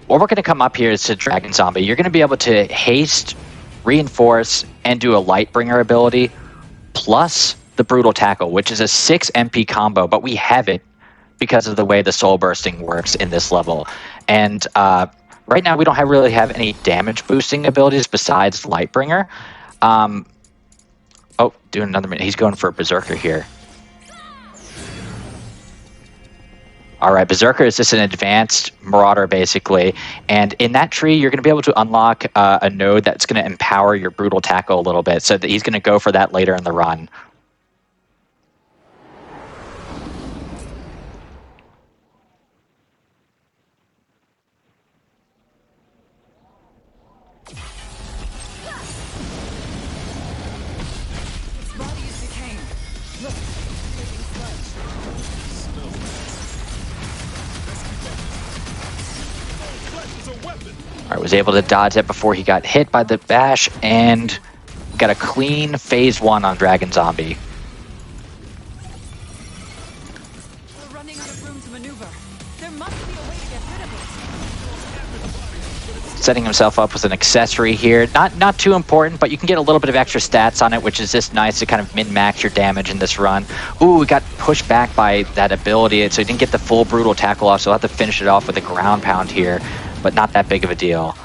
we're going to come up here is to Dragon Zombie. You're going to be able to haste, reinforce, and do a Lightbringer ability, plus the Brutal Tackle, which is a 6 MP combo, but we have it because of the way the soul bursting works in this level. And right now we don't really have any damage boosting abilities besides Lightbringer. Oh, doing another minute. He's going for a Berserker here. All right, Berserker is just an advanced Marauder, basically. And in that tree, you're going to be able to unlock a node that's going to empower your Brutal Tackle a little bit, so that he's going to go for that later in the run. Its body is decaying. Look, fading sludge. All right, was able to dodge it before he got hit by the bash, and got a clean phase 1 on Dragon Zombie. We're running out of room to maneuver. There must be a way to get rid of it. Setting himself up with an accessory here. Not too important, but you can get a little bit of extra stats on it, which is just nice to kind of min-max your damage in this run. Ooh, we got pushed back by that ability, so he didn't get the full Brutal Tackle off, so we'll have to finish it off with a ground pound here, but not that big of a deal.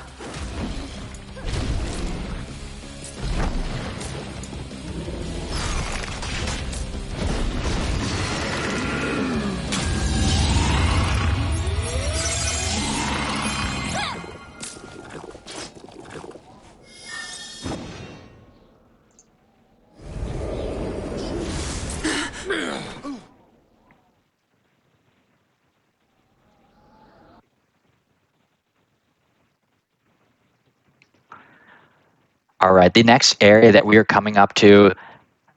All right, the next area that we are coming up to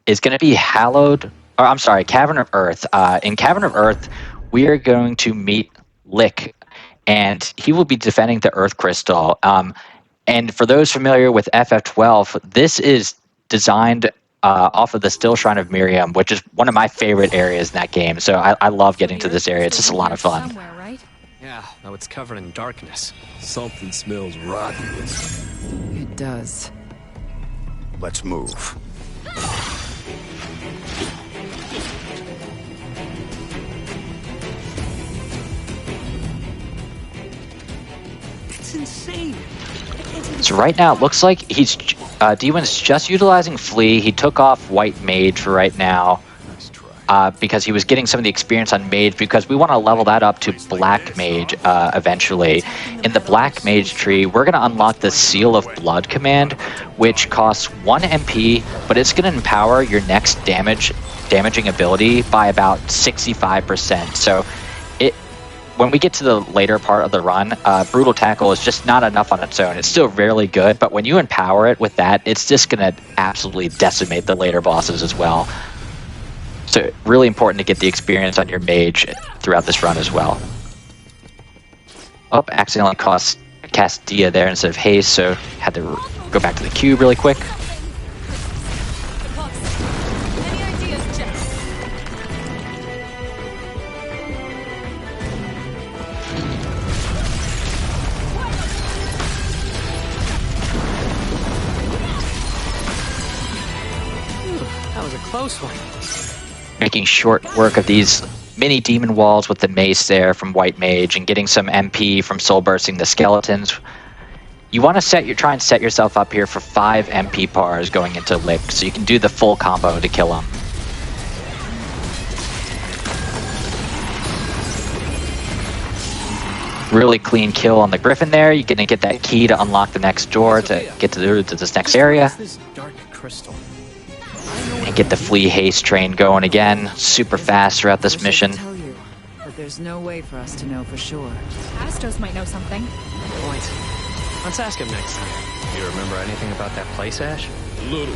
is going to be Cavern of Earth. In Cavern of Earth, we are going to meet Lick, and he will be defending the Earth Crystal. And for those familiar with FF12, this is designed off of the Still Shrine of Miriam, which is one of my favorite areas in that game. So I love getting to this area. It's just a lot of fun. Somewhere, right? Yeah, though it's covered in darkness. Something smells rotten. It does. Let's move. It's insane. So right now, it looks like D-Win's just utilizing Flea. He took off White Mage for right now because he was getting some of the experience on Mage, because we want to level that up to Black Mage eventually. In the Black Mage tree, we're going to unlock the Seal of Blood command, which costs 1 MP, but it's going to empower your next damaging ability by about 65%. So when we get to the later part of the run, Brutal Tackle is just not enough on its own. It's still really good, but when you empower it with that, it's just going to absolutely decimate the later bosses as well. So really important to get the experience on your Mage throughout this run as well. Oh, accidentally cast Dia there instead of Haste, so had to go back to the cube really quick. Any ideas, Jack? That was a close one. Making short work of these mini demon walls with the mace there from White Mage and getting some MP from soul bursting the skeletons. You want to try and set yourself up here for 5 MP pars going into Lick, so you can do the full combo to kill him. Really clean kill on the Griffin there. You're going to get that key to unlock the next door to get to this next area. This dark crystal. And get the Flea Haste train going again. Super fast throughout this mission. Tell you, but there's no way for us to know for sure. Astros might know something. Point. Let's ask him next time. You remember anything about that place, Ash? Little.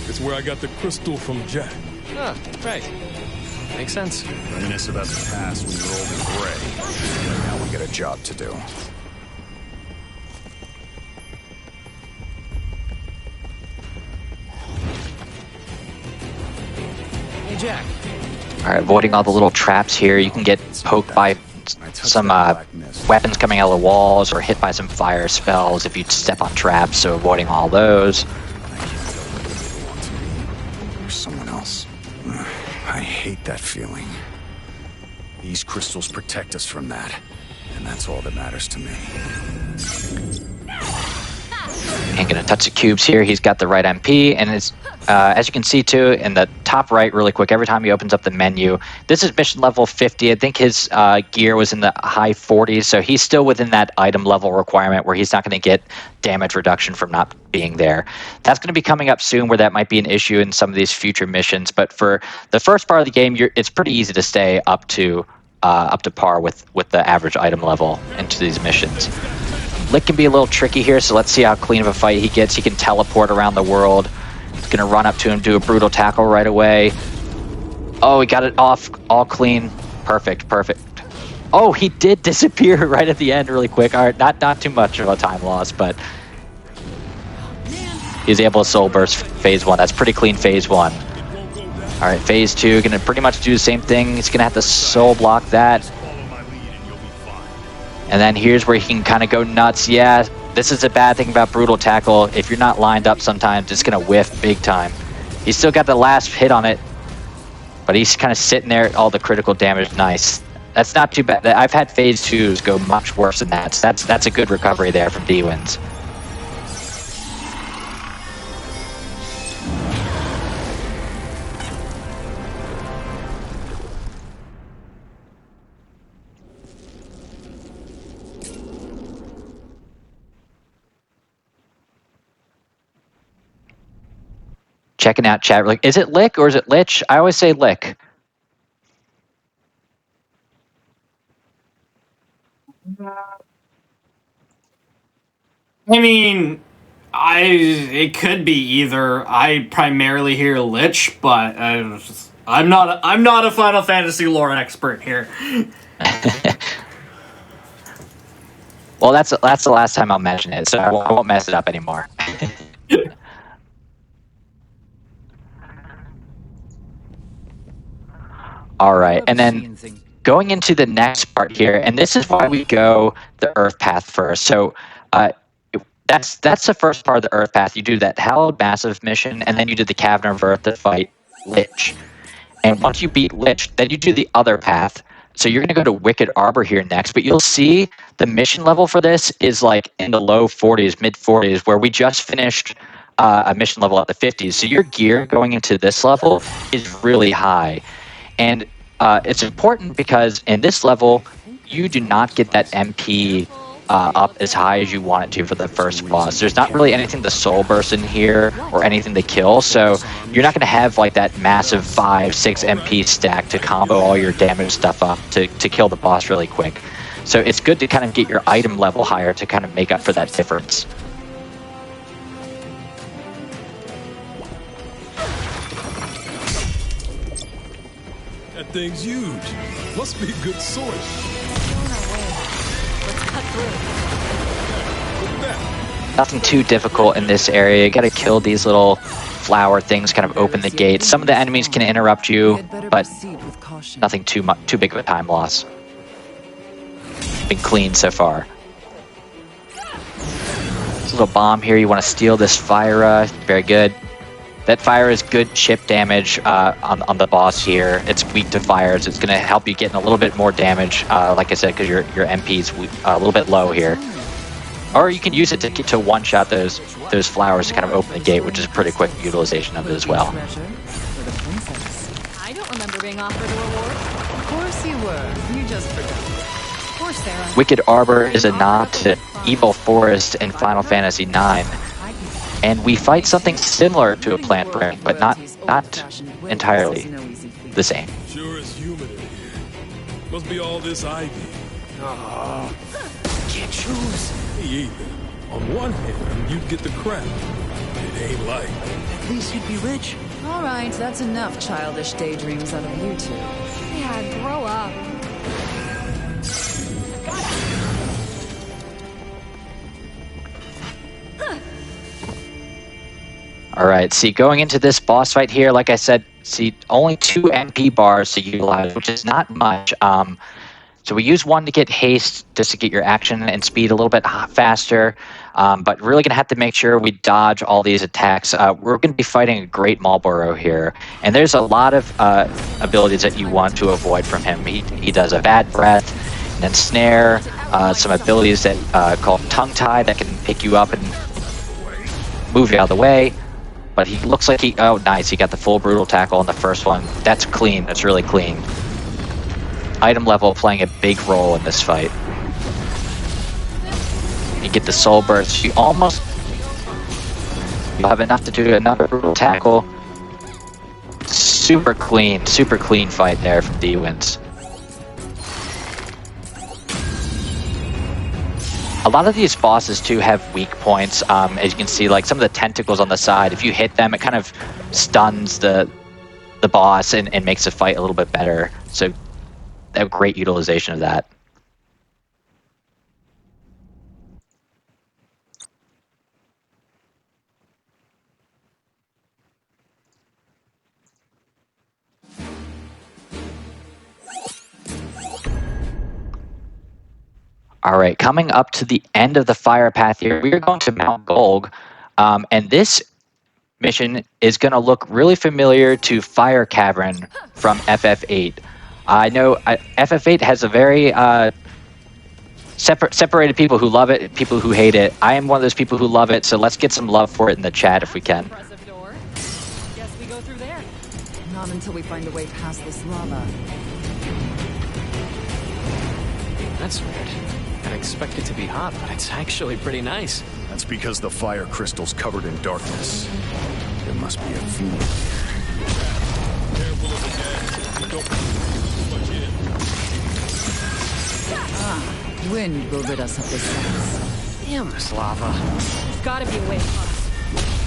It's where I got the crystal from Jack. Ah, right. Makes sense. Reminisce about the past when you're old and gray. Now we got a job to do. Hey, Jack. Alright, avoiding all the little traps here. You can get poked by some weapons coming out of the walls or hit by some fire spells if you step on traps, so avoiding all those. Or someone else. I hate that feeling. These crystals protect us from that, and that's all that matters to me. Ain't gonna touch the cubes here. He's got the right MP, and it's as you can see too in the top right, really quick. Every time he opens up the menu, this is mission level 50. I think his gear was in the high 40s, so he's still within that item level requirement where he's not going to get damage reduction from not being there. That's going to be coming up soon, where that might be an issue in some of these future missions. But for the first part of the game, it's pretty easy to stay up to par with the average item level into these missions. Lick can be a little tricky here, so let's see how clean of a fight he gets. He can teleport around the world. He's gonna run up to him, do a brutal tackle right away. Oh, he got it off all clean. Perfect, perfect. Oh, he did disappear right at the end really quick. All right, not too much of a time loss, but he's able to soul burst phase 1. That's pretty clean phase 1. All right, phase 2, gonna pretty much do the same thing. He's gonna have to soul block that. And then here's where he can kind of go nuts. Yeah, this is a bad thing about brutal tackle. If you're not lined up sometimes, it's gonna whiff big time. He's still got the last hit on it, but he's kind of sitting there, all the critical damage. Nice. That's not too bad. I've had phase 2s go much worse than that. So that's a good recovery there from D-Wins. Checking out chat. Like, is it Lick or is it Lich? I always say Lick. I mean, it could be either. I primarily hear Lich, but I'm not a Final Fantasy lore expert here. Well, that's the last time I'll mention it, so I won't mess it up anymore. All right, and then going into the next part here, and this is why we go the Earth Path first. So that's the first part of the Earth Path. You do that Hallowed Massive mission, and then you do the Cavern of Earth to fight Lich. And once you beat Lich, then you do the other path. So you're going to go to Wicked Arbor here next, but you'll see the mission level for this is like in the low 40s, mid 40s, where we just finished a mission level at the 50s. So your gear going into this level is really high. And it's important because in this level, you do not get that MP up as high as you want it to for the first boss. There's not really anything to soul burst in here or anything to kill, so you're not going to have like that massive 5-6 MP stack to combo all your damage stuff up to kill the boss really quick. So it's good to kind of get your item level higher to kind of make up for that difference. That thing's huge. Must be a good sword. Let's cut through. Look at that. Nothing too difficult in this area. You gotta kill these little flower things, kind of open the gates. Some of the enemies can interrupt you, but nothing too big of a time loss. Been clean so far. This little bomb here, you want to steal this fire, very good. That fire is good chip damage on the boss here. It's weak to fires. It's going to help you get in a little bit more damage, like I said, because your MP is a little bit low here. Or you can use it to one-shot those flowers to kind of open the gate, which is a pretty quick utilization of it as well. I don't remember being offered a reward. Of course you were. You just forgot. Of course, Sarah. Wicked Arbor is a nod to Evil Forest in Final Fantasy IX. And we fight something similar to a plant brain, but not entirely the same. Sure is humid in here. Must be all this ivy. Can't choose. Me either. On one hand, you'd get the crown. It ain't like. At least you'd be rich. All right, that's enough childish daydreams out of you two. Yeah, grow up. All right, see, going into this boss fight here, like I said, see, only 2 MP bars to utilize, which is not much. So we use one to get haste, just to get your action and speed a little bit faster. But really going to have to make sure we dodge all these attacks. We're going to be fighting a great Marlboro here. And there's a lot of abilities that you want to avoid from him. He does a bad breath, and then snare, some abilities that called tongue tie that can pick you up and move you out of the way. But he looks like oh nice, he got the full brutal tackle on the first one. That's clean, that's really clean. Item level playing a big role in this fight. You get the soul burst, you'll have enough to do another brutal tackle. Super clean fight there from D-Wins. A lot of these bosses too have weak points. As you can see, like some of the tentacles on the side, if you hit them, it kind of stuns the boss and makes the fight a little bit better. So they have great utilization of that. All right, coming up to the end of the fire path here, we are going to Mount Golg, and this mission is going to look really familiar to Fire Cavern from FF8. I know FF8 has a very separated people who love it, people who hate it. I am one of those people who love it, so let's get some love for it in the chat if we can. Impressive door. Guess we go through there. Not until we find a way past this lava. That's weird. I'd expect it to be hot, but it's actually pretty nice. That's because the fire crystal's covered in darkness. There must be a fiend. Careful of the gas. Don't put too much in. Wind will rid us of this mess. Damn this lava. There's gotta be a way across.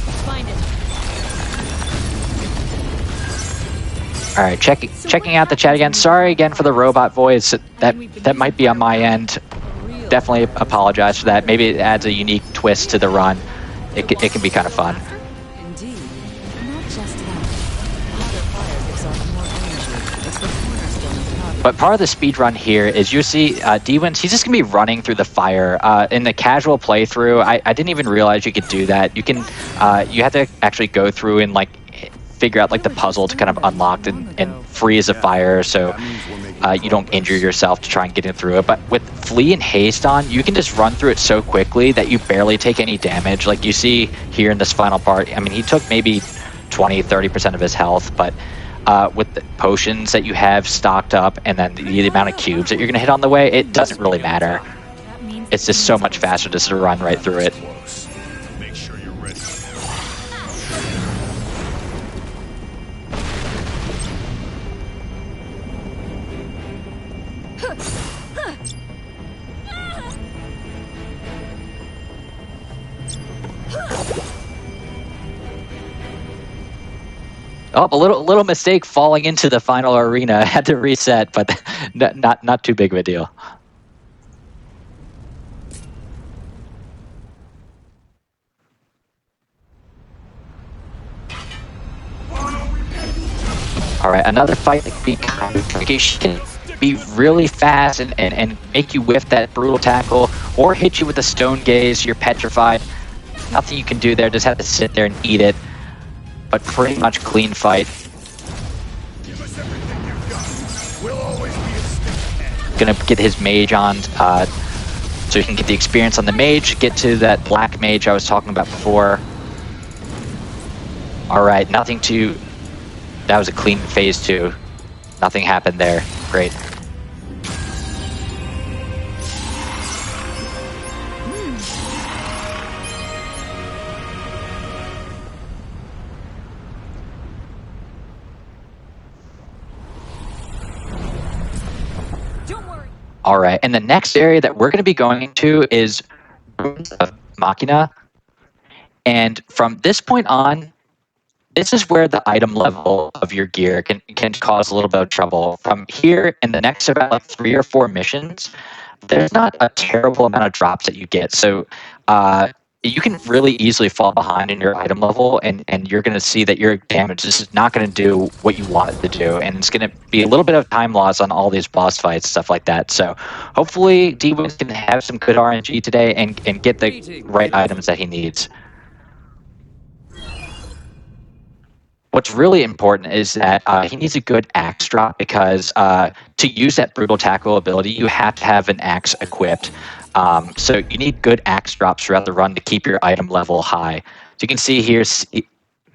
Let's find it. All right, checking out the chat again. Sorry again for the robot voice. That might be on my end. Definitely apologize for that. Maybe it adds a unique twist to the run. It can be kind of fun. Indeed. Not just that. Hotter fire gives off more energy. It's the cornerstone of power. But part of the speed run here is you see D-Wins, he's just going to be running through the fire. In the casual playthrough, I didn't even realize you could do that. You can, you have to actually go through and like figure out like the puzzle to kind of unlock and freeze the fire so you don't injure yourself to try and get in through it. But with Flee and Haste on, you can just run through it so quickly that you barely take any damage. Like you see here in this final part, I mean, he took maybe 20-30% of his health, but with the potions that you have stocked up and then the amount of cubes that you're going to hit on the way, it doesn't really matter. It's just so much faster just to run right through it. Make sure you're ready. Oh, a little mistake falling into the final arena. Had to reset, but not too big of a deal. All right, another fight that can be kind of tricky. She can be really fast and make you whiff that brutal tackle, or hit you with a stone gaze. You're petrified. Nothing you can do there. Just have to sit there and eat it. But pretty much clean fight. Gonna get his mage on, so he can get the experience on the mage. Get to that black mage I was talking about before. All right, nothing to. That was a clean phase 2. Nothing happened there. Great. All right, and the next area that we're going to be going into is Ruins of Machina. And from this point on, this is where the item level of your gear can cause a little bit of trouble. From here, in the next about like 3 or 4 missions, there's not a terrible amount of drops that you get. So you can really easily fall behind in your item level, and you're going to see that your damage is not going to do what you want it to do. And it's going to be a little bit of time loss on all these boss fights, stuff like that. So hopefully D-Wins can have some good RNG today and get the right items that he needs. What's really important is that he needs a good axe drop, because to use that brutal tackle ability, you have to have an axe equipped. So you need good axe drops throughout the run to keep your item level high. So you can see here,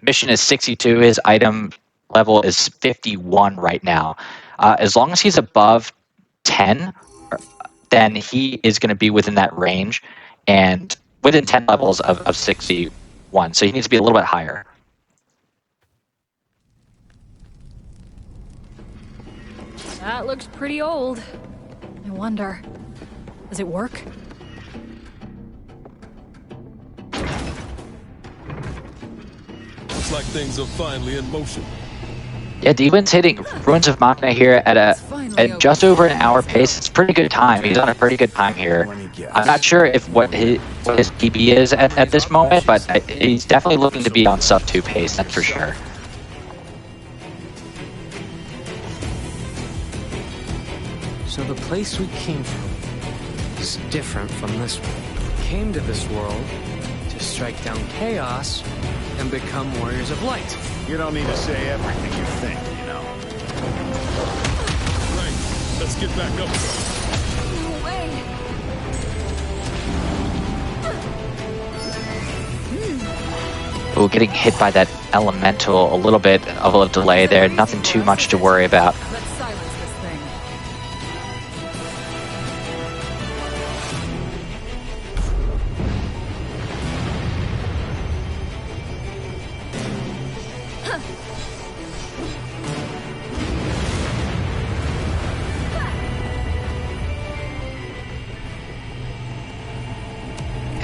mission is 62. His item level is 51 right now. As long as he's above 10, then he is going to be within that range, and within 10 levels of 61. So he needs to be a little bit higher. That looks pretty old. I wonder, does it work? Looks like things are finally in motion. Yeah, D-Win's hitting Ruins of Machina here at just over an hour pace. It's a pretty good time. He's on a pretty good time here. I'm not sure if what his PB is at this moment, but he's definitely looking to be on sub 2 pace, that's for sure. So the place we came from is different from this one. We came to this world to strike down chaos and become warriors of light. You don't need to say everything you think, you know. Right, let's get back up. No way. Ooh, getting hit by that elemental, a little bit of a delay there. Nothing too much to worry about. Let's silence this thing.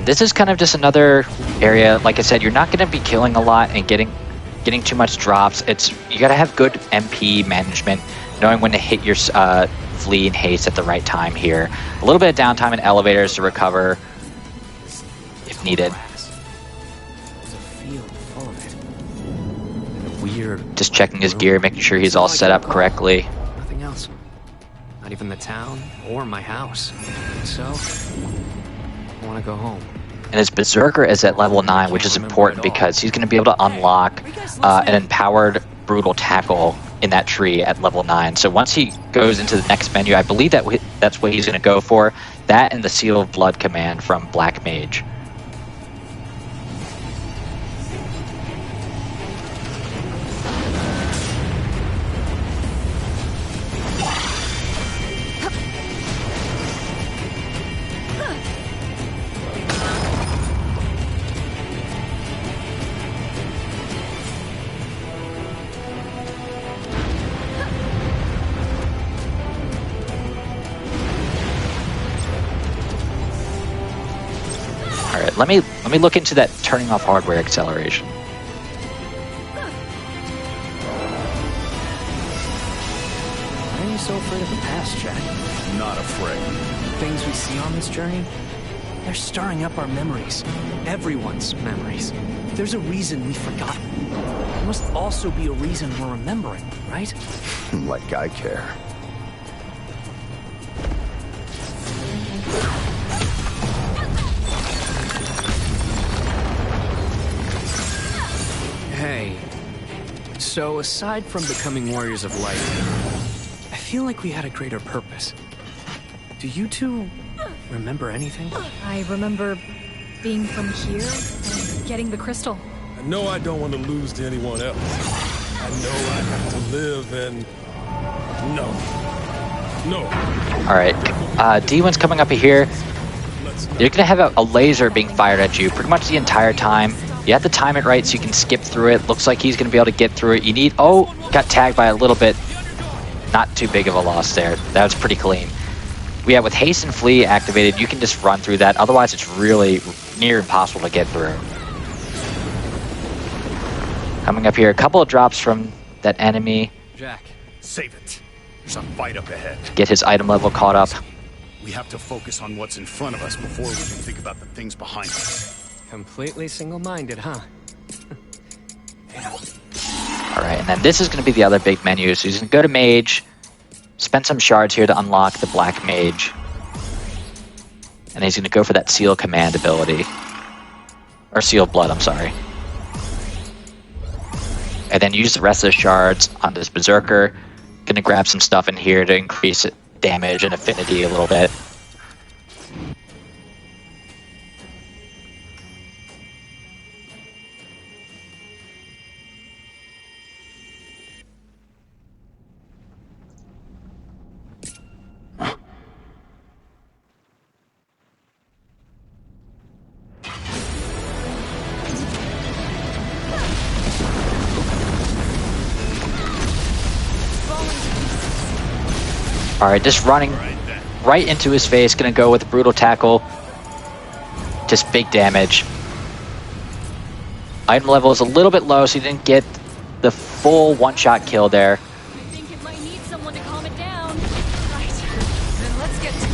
This is kind of just another area. Like I said, you're not going to be killing a lot and getting too much drops. You got to have good MP management, knowing when to hit your flee and haste at the right time here. A little bit of downtime in elevators to recover if needed. There's a field full of it. And a weird. Just checking his gear, making sure he's all set up correctly. Nothing else. Not even the town or my house. So I want to go home. And his Berserker is at level 9, which is important because he's going to be able to unlock an empowered Brutal Tackle in that tree at level 9. So once he goes into the next menu, I believe that's what he's going to go for. That and the Seal of Blood command from Black Mage. Let me look into that turning off hardware acceleration. Why are you so afraid of the past, Jack? Not afraid. The things we see on this journey, they're stirring up our memories. Everyone's memories. There's a reason we forgot. must also be a reason we're remembering, right? Like I care. Hey, so aside from becoming warriors of light, I feel like we had a greater purpose. Do you two remember anything? I remember being from here and getting the crystal. I know I don't want to lose to anyone else. I know I have to live and... No. All right, D1's coming up here. You're gonna have a laser being fired at you pretty much the entire time. You have to time it right so you can skip through it. Looks like he's gonna be able to get through it. You need, oh, got tagged by a little bit. Not too big of a loss there. That was pretty clean. Yeah, with haste and flee activated, you can just run through that. Otherwise, it's really near impossible to get through. Coming up here, a couple of drops from that enemy. Jack. Save it. There's a fight up ahead. Get his item level caught up. We have to focus on what's in front of us before we can think about the things behind us. Completely single-minded, huh? All right, and then this is going to be the other big menu. So he's going to go to Mage, spend some shards here to unlock the Black Mage. And he's going to go for that Seal Command ability. Or Seal Blood, I'm sorry. And then use the rest of the shards on this Berserker. Gonna grab some stuff in here to increase damage and affinity a little bit. Alright, just running right into his face. Gonna go with a Brutal Tackle. Just big damage. Item level is a little bit low, so he didn't get the full one-shot kill there. I think it might need someone to calm it down. Right. Then let's get to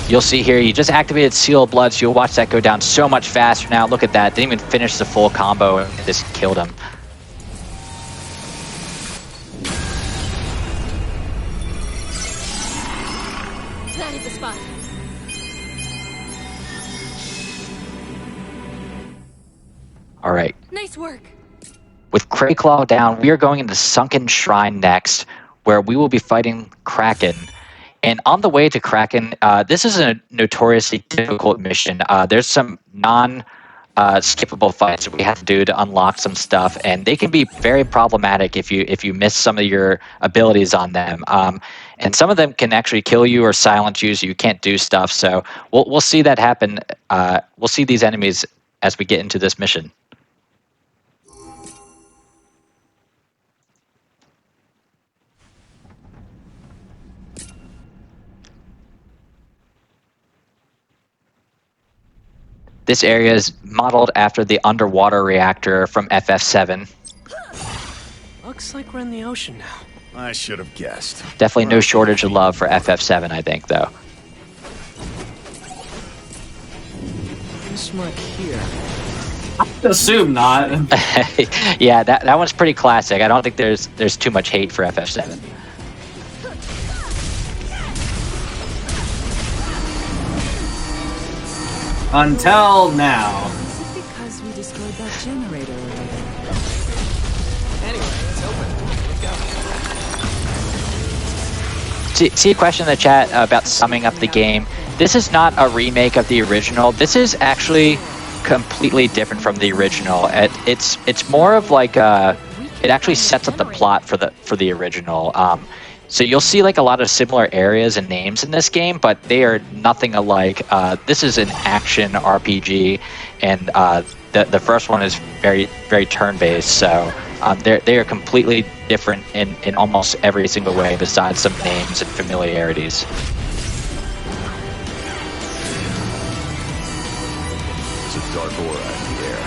it. You'll see here, he just activated Seal of Blood, so you'll watch that go down so much faster now. Look at that. Didn't even finish the full combo and just killed him. That is the spot. All right. Nice work. With Crayclaw down, we are going into Sunken Shrine next, where we will be fighting Kraken. And on the way to Kraken, this is a notoriously difficult mission. There's some skippable fights that we have to do to unlock some stuff, and they can be very problematic if you miss some of your abilities on them. And some of them can actually kill you or silence you, so you can't do stuff. So we'll see that happen. We'll see these enemies as we get into this mission. This area is modeled after the underwater reactor from FF7. Looks like we're in the ocean now. I should have guessed. Definitely no shortage of love for FF7, I think, though. This mark here. Assume not. Yeah, that one's pretty classic. I don't think there's too much hate for FF7. Until now. Is it because we destroyed that generator earlier? Anyway, it's open. Let's go. See a question in the chat about summing up the game. This is not a remake of the original. This is actually completely different from the original. It's more of like it actually sets up the plot for the original. So you'll see like a lot of similar areas and names in this game, but they are nothing alike. This is an action RPG, and the first one is very turn-based. So they are completely different in almost every single way, besides some names and familiarities. There's a dark aura in the air.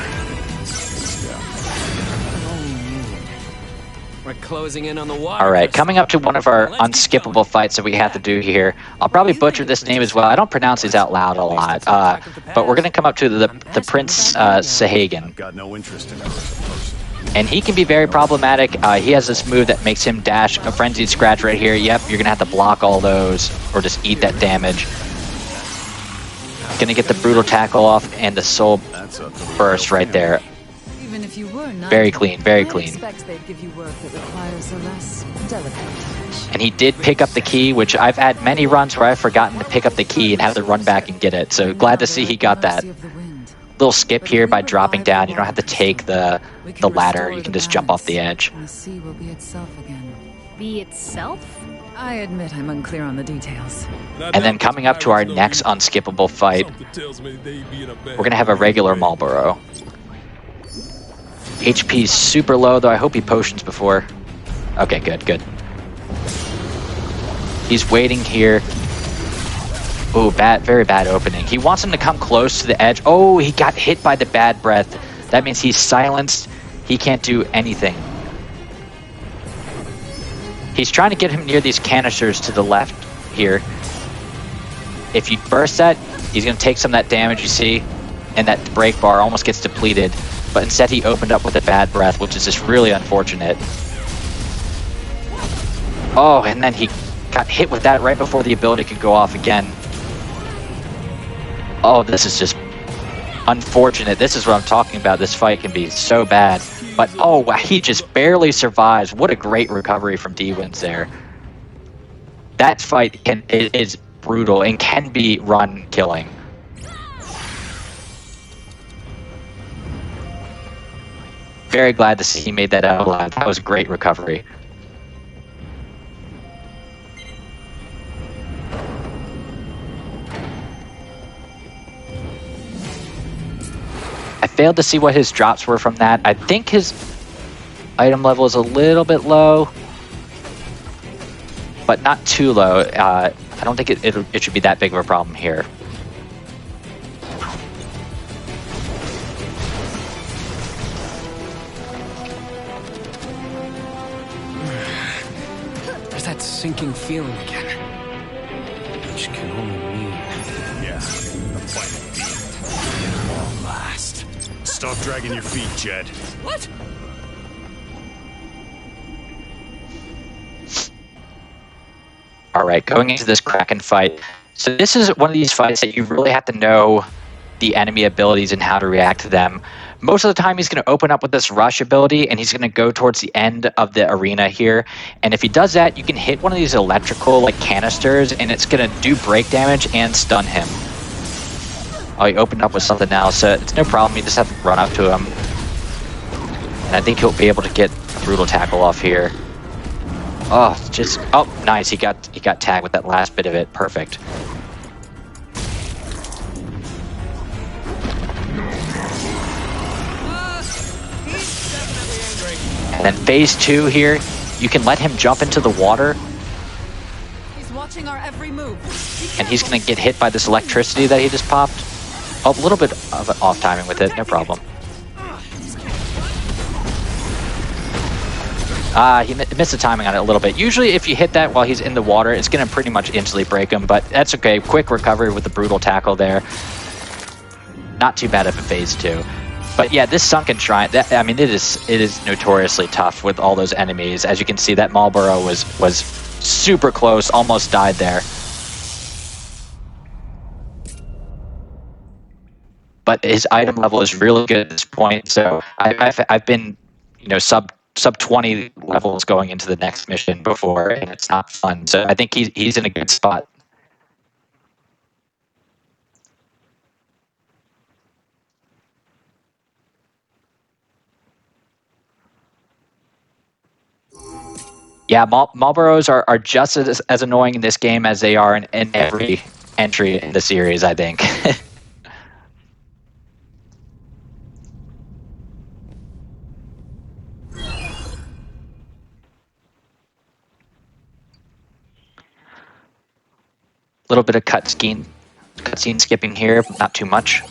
We're closing in on the water. All right, Crystal. coming up to one of our Let's keep unskippable going. fights that we have to do here. I'll probably butcher this name as well. I don't pronounce these out loud a lot. But we're going to come up to the Prince Sahagan. Got no interest in her as a person. And he can be very problematic. He has this move that makes him dash a Frenzied Scratch right here. Yep, you're going to have to block all those or just eat that damage. Going to get the Brutal Tackle off and the Soul Burst right there. Even if you were not, Very clean, very I clean. expect they'd give you work that requires a less delicate touch. And he did pick up the key, which I've had many runs where I've forgotten to pick up the key and have to run back and get it. So glad to see he got that. Little skip here by dropping down. You don't have to take the ladder. You can just jump off the edge. And the sea will be itself again. Be itself? I admit I'm unclear on the details. And then coming up to our next unskippable fight, we're going to have a regular Marlboro. HP's super low, though. I hope he potions before. Okay, good, good. He's waiting here. Ooh, very bad opening. He wants him to come close to the edge. Oh, he got hit by the bad breath. That means he's silenced. He can't do anything. He's trying to get him near these canisters to the left here. If you burst that, he's going to take some of that damage you see, and that break bar almost gets depleted. But instead he opened up with a bad breath, which is just really unfortunate. Oh, and then he got hit with that right before the ability could go off again. Oh, this is just unfortunate. This is what I'm talking about. This fight can be so bad. But, oh, wow, he just barely survives. What a great recovery from D-Wins there. That fight is brutal and can be run killing. Very glad to see he made that out alive. That was a great recovery. I failed to see what his drops were from that. I think his item level is a little bit low, but not too low. I don't think it should be that big of a problem here. There's that sinking feeling again. Which can only mean... Yeah, the fight deep. Long last. Stop dragging your feet, Jed. What? All right, going into this Kraken fight. So this is one of these fights that you really have to know the enemy abilities and how to react to them. Most of the time, he's going to open up with this rush ability, and he's going to go towards the end of the arena here. And if he does that, you can hit one of these electrical like canisters, and it's going to do break damage and stun him. Oh, he opened up with something else, so it's no problem. You just have to run up to him. And I think he'll be able to get a brutal tackle off here. Oh, just nice. He got tagged with that last bit of it. Perfect. And then phase 2 here, you can let him jump into the water. He's watching our every move. And he's going to get hit by this electricity that he just popped. Oh, a little bit of an off timing with it, no problem. He missed the timing on it a little bit. Usually if you hit that while he's in the water, it's going to pretty much instantly break him, but that's okay. Quick recovery with the brutal tackle there. Not too bad of a phase 2. But yeah, this Sunken Shrine, I mean, it is notoriously tough with all those enemies. As you can see, that Marlboro was super close, almost died there. But his item level is really good at this point, so I've been, sub 20 levels going into the next mission before, and it's not fun. So I think he's in a good spot. Yeah, Marlboros are just as annoying in this game as they are in every entry in the series, I think. Little bit of cutscene skipping here, but not too much.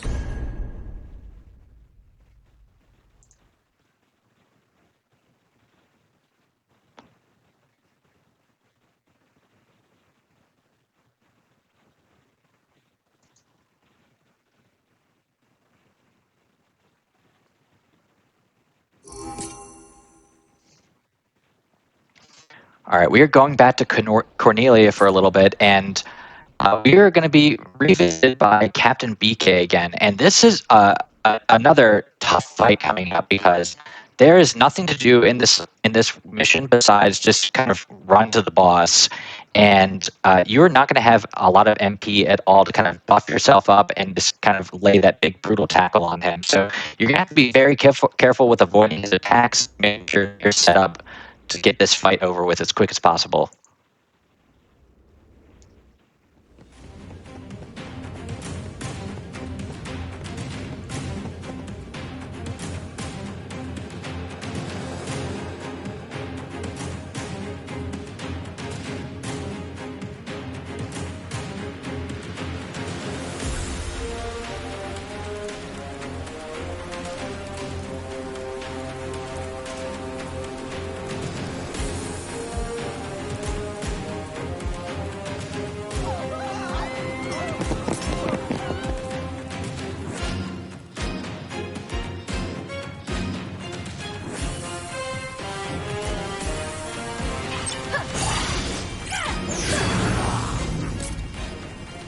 All right, we are going back to Cornelia for a little bit, and we are going to be revisited by Captain BK again. And this is another tough fight coming up because there is nothing to do in this mission besides just kind of run to the boss. And you're not going to have a lot of MP at all to kind of buff yourself up and just kind of lay that big brutal tackle on him. So you're going to have to be very careful with avoiding his attacks, make sure you're set up to get this fight over with as quick as possible.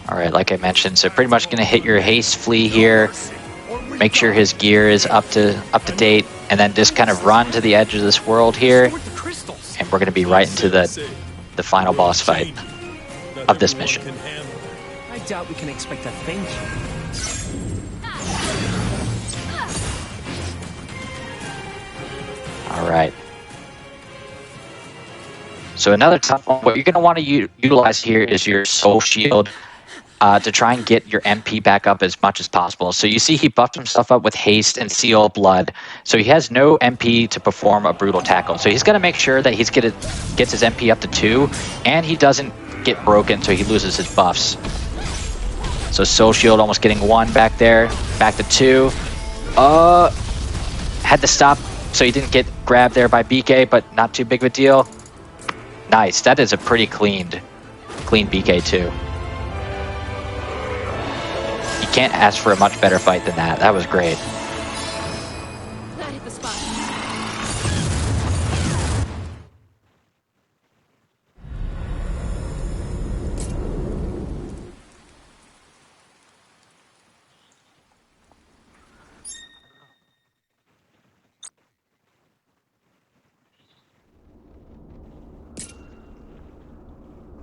All right, like I mentioned, so pretty much going to hit your haste flea here, make sure his gear is up to date, and then just kind of run to the edge of this world here, and we're going to be right into the final boss fight of this mission. I doubt we can expect a thank you. All right. So another tough one, what you're going to want to utilize here is your soul shield. To try and get your MP back up as much as possible. So you see he buffed himself up with haste and seal blood. So he has no MP to perform a brutal tackle. So he's got to make sure that gets his MP up to 2, and he doesn't get broken so he loses his buffs. So soul shield almost getting 1 back there, back to 2. Had to stop so he didn't get grabbed there by BK, but not too big of a deal. Nice, that is a pretty clean BK too. You can't ask for a much better fight than that. That was great. That hit the spot.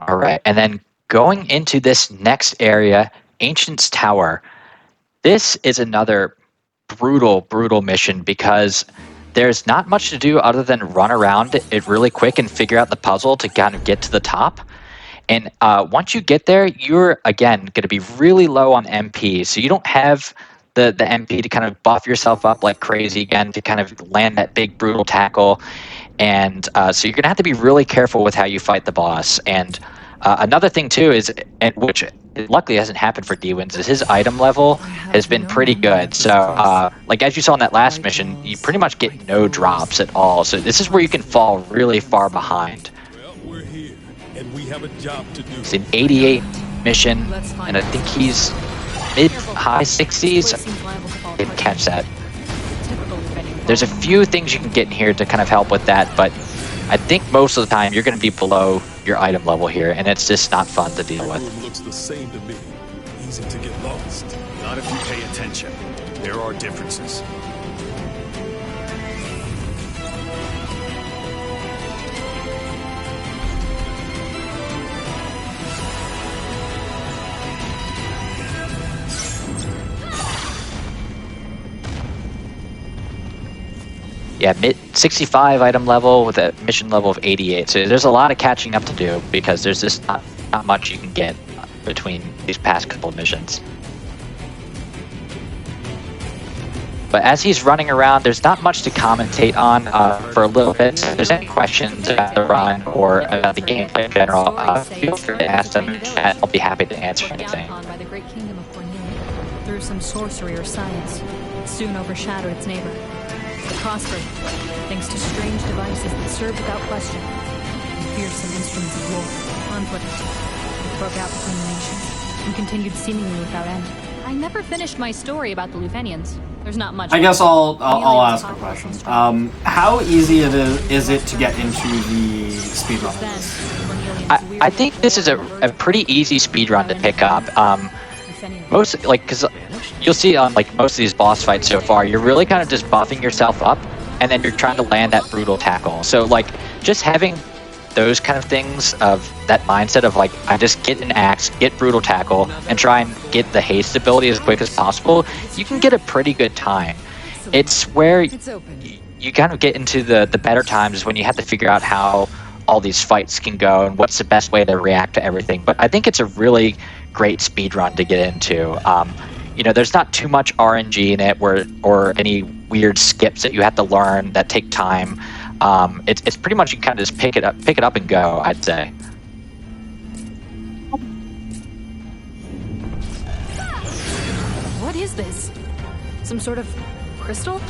All right, and then going into this next area, Ancient's Tower. This is another brutal mission because there's not much to do other than run around it really quick and figure out the puzzle to kind of get to the top. And once you get there, you're, again, going to be really low on MP. So you don't have the MP to kind of buff yourself up like crazy again to kind of land that big brutal tackle. And so you're going to have to be really careful with how you fight the boss. And another thing, too, is, which luckily hasn't happened for D-Wins, is his item level has been pretty good. So, like as you saw in that last mission, you pretty much get no drops at all. So this is where you can fall really far behind. Well, we're here, and we have a job to do. It's an 88 mission, and I think he's mid-high 60s. Didn't catch that. There's a few things you can get in here to kind of help with that, but I think most of the time you're going to be below your item level here, and it's just not fun to deal with. Room looks the same to me. Easy to get lost. Not if you pay attention. There are differences. Yeah, mid-65 item level with a mission level of 88. So there's a lot of catching up to do because there's just not much you can get between these past couple of missions. But as he's running around, there's not much to commentate on for a little bit. So if there's any questions about the run or about the gameplay in general, feel free to ask them in chat. I'll be happy to answer anything. By the great kingdom of Cornelia, through some sorcery or science, it soon overshadowed its neighbor. It prospered, thanks to strange devices that served without question, and fearsome instruments of war. Conflict broke out between the nations, and continued seemingly without end. I never finished my story about the Lufenians. There's not much. I guess I'll ask a question. How easy is it to get into the speedrun? I think this is a pretty easy speedrun to pick up. Most, like, because you'll see on like most of these boss fights so far, you're really kind of just buffing yourself up, and then you're trying to land that brutal tackle. So like, just having those kind of things, of that mindset of like, I just get an axe, get brutal tackle, and try and get the haste ability as quick as possible, you can get a pretty good time. It's where you kind of get into the better times when you have to figure out how all these fights can go and what's the best way to react to everything. But I think it's a really great speedrun to get into. You know, there's not too much RNG in it or any weird skips that you have to learn that take time. It's pretty much, you can kind of just pick it up and go, I'd say. What is this? Some sort of crystal?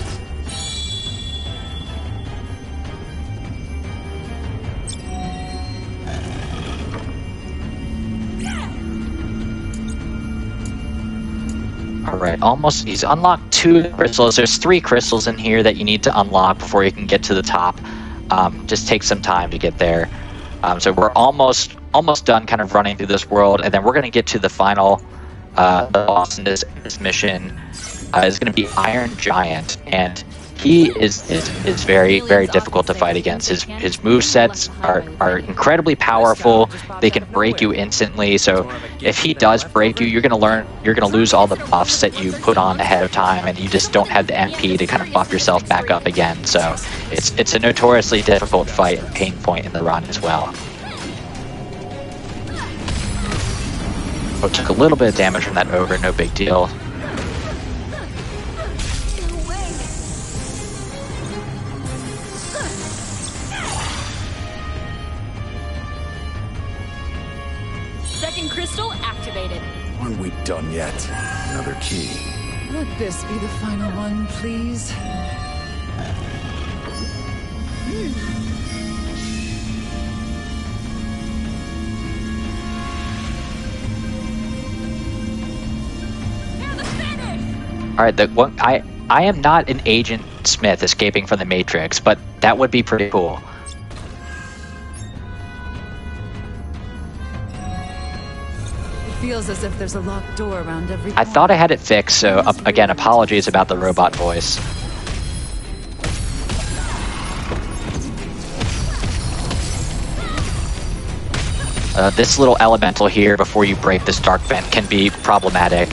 Alright, almost, he's unlocked 2 crystals. There's 3 crystals in here that you need to unlock before you can get to the top. Just takes some time to get there. So we're almost done kind of running through this world, and then we're going to get to the final boss in this mission. Is going to be Iron Giant, and he is very, very difficult to fight against. His movesets are incredibly powerful. They can break you instantly. So if he does break you, you're gonna lose all the buffs that you put on ahead of time, and you just don't have the MP to kind of buff yourself back up again. So it's a notoriously difficult fight and pain point in the run as well. Oh, took a little bit of damage from that ogre, no big deal. Second crystal activated. Aren't we done yet? Another key. Let this be the final one, please. Alright, I am not an Agent Smith escaping from the Matrix, but that would be pretty cool. Feels as if there's a locked door around every I thought I had it fixed, so again, apologies about the robot voice. This little elemental here before you break this dark vent can be problematic.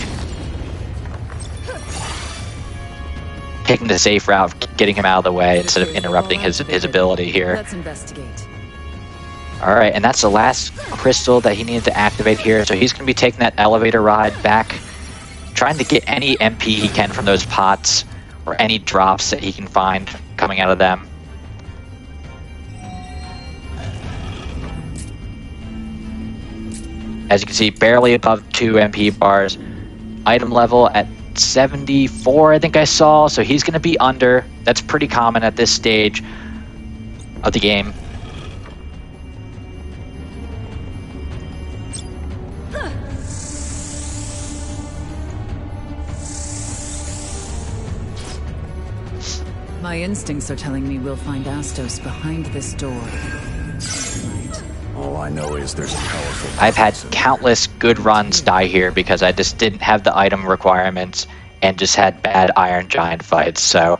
Taking the safe route, getting him out of the way instead of interrupting his ability here. Let's investigate. Alright, and that's the last crystal that he needed to activate here, so he's going to be taking that elevator ride back, trying to get any MP he can from those pots, or any drops that he can find coming out of them. As you can see, barely above 2 MP bars. Item level at 74, I think I saw, so he's going to be under. That's pretty common at this stage of the game. My instincts are telling me we'll find Astos behind this door. Right. All I know is there's a powerful... I've had countless good runs die here because I just didn't have the item requirements and just had bad Iron Giant fights. So,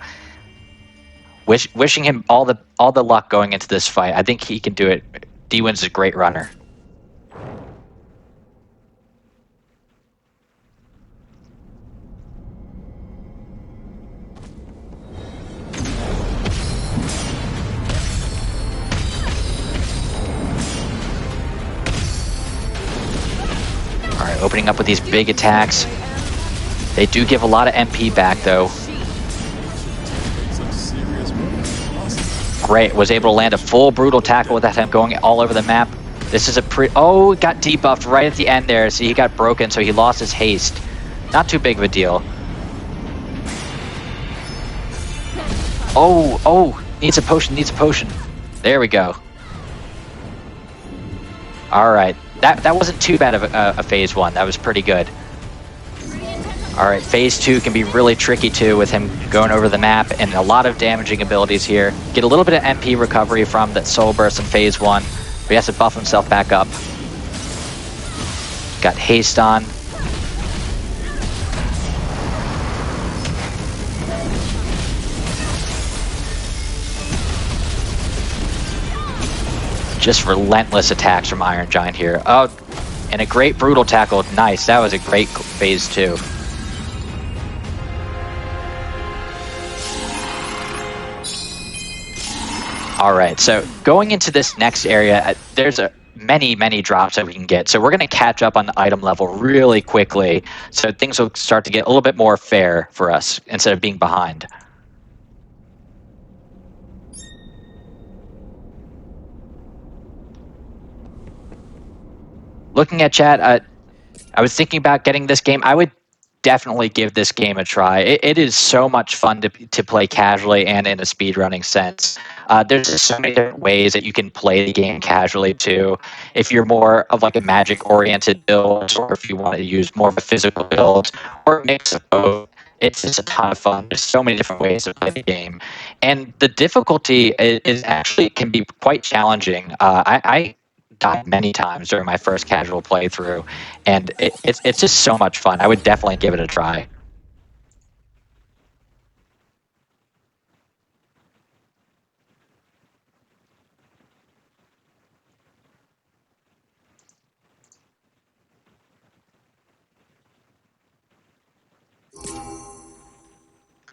wishing him all the luck going into this fight. I think he can do it. D-Win's a great runner. Alright, opening up with these big attacks. They do give a lot of MP back, though. Great, was able to land a full brutal tackle without him going all over the map. This is a oh, got debuffed right at the end there, so he got broken, so he lost his haste. Not too big of a deal. Oh, needs a potion. There we go. Alright, that wasn't too bad of a phase 1, that was pretty good. All right, phase 2 can be really tricky too with him going over the map and a lot of damaging abilities here. Get a little bit of MP recovery from that soul burst in phase 1, but he has to buff himself back up. Got haste on. Just relentless attacks from Iron Giant here. Oh, and a great brutal tackle. Nice, that was a great phase 2. All right, so going into this next area, there's many drops that we can get. So we're going to catch up on the item level really quickly, so things will start to get a little bit more fair for us instead of being behind. Looking at chat, I was thinking about getting this game. I would definitely give this game a try. It is so much fun to play casually and in a speedrunning sense. There's just so many different ways that you can play the game casually too. If you're more of like a magic-oriented build, or if you want to use more of a physical build, or a mix of both, it's just a ton of fun. There's so many different ways to play the game. And the difficulty is actually can be quite challenging. I died many times during my first casual playthrough, and it's just so much fun. I would definitely give it a try.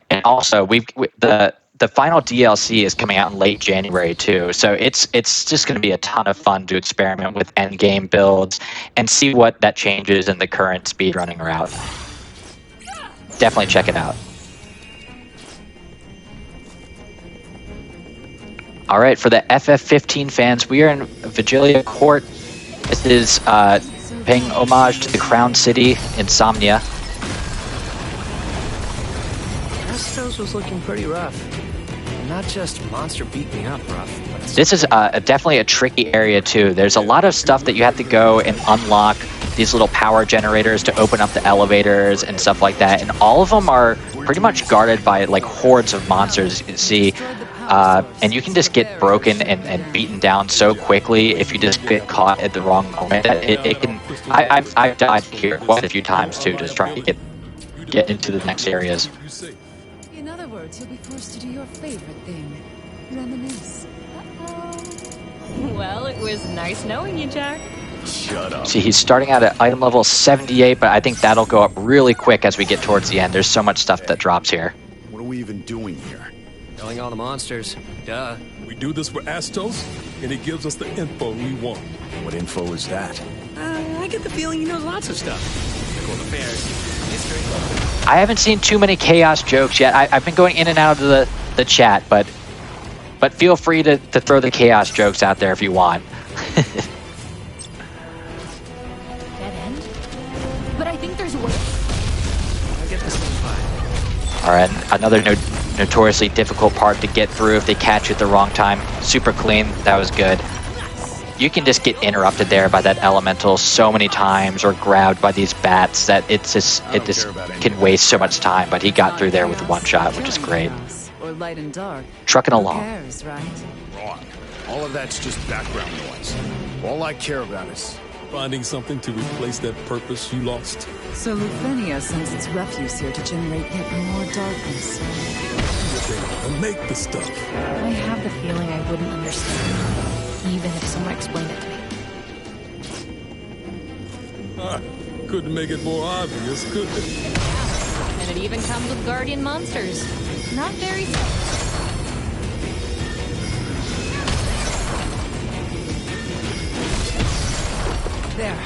And also, the final DLC is coming out in late January too, so it's just going to be a ton of fun to experiment with endgame builds and see what that changes in the current speedrunning route. Definitely check it out. All right, for the FF15 fans, we are in Vigilia Court. This is paying homage to the Crown City, Insomnia. Estos was looking pretty rough. Not just monster beat me up rough. This is definitely a tricky area too. There's a lot of stuff that you have to go and unlock these little power generators to open up the elevators and stuff like that. And all of them are pretty much guarded by like hordes of monsters, you can see. And you can just get broken and beaten down so quickly if you just get caught at the wrong moment. It can. I've died here quite a few times too, just trying to get into the next areas. In other words, you'll be forced to do your favorite thing. Reminisce. Well, it was nice knowing you, Jack. Shut up. See, he's starting out at item level 78, but I think that'll go up really quick as we get towards the end. There's so much stuff that drops here. What are we even doing here? Killing all the monsters. Duh. We do this for Astos, and he gives us the info we want. What info is that? I get the feeling he knows lots of stuff. Cool affairs. History. I haven't seen too many chaos jokes yet. I've been going in and out of the chat, but feel free to throw the chaos jokes out there if you want. Dead end? But I think there's a way. I get this thing fine. All right, another notoriously difficult part to get through if they catch you at the wrong time. Super clean, that was good. You can just get interrupted there by that elemental so many times, or grabbed by these bats, that it just can waste so much time. But he got through there with one shot, which is great. Or light and dark. Trucking Who along. cares, right? Wrong. All of that's just background noise. All I care about is... Finding something to replace that purpose you lost. So Lufenia sends its refuse here to generate yet more darkness. And make the stuff. I have the feeling I wouldn't understand, even if someone explained it to me. Couldn't make it more obvious, could it? And it even comes with guardian monsters. Not very There.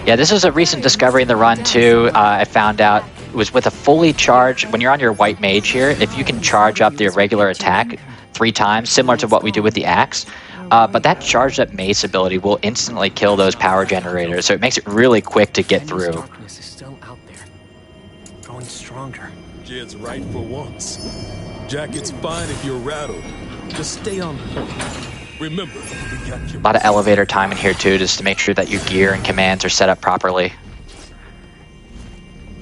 Yeah, this is a recent discovery in the run too. I found out it was with a fully charged, when you're on your white mage here, if you can charge up the regular attack 3 times, similar to what we do with the axe, but that charged up mace ability will instantly kill those power generators, so it makes it really quick to get through. Darkness is still out there. Growing stronger. Jed's right for once. Jack, it's fine if you're rattled. Just stay on point. Remember, we got you. A lot of elevator time in here too, just to make sure that your gear and commands are set up properly.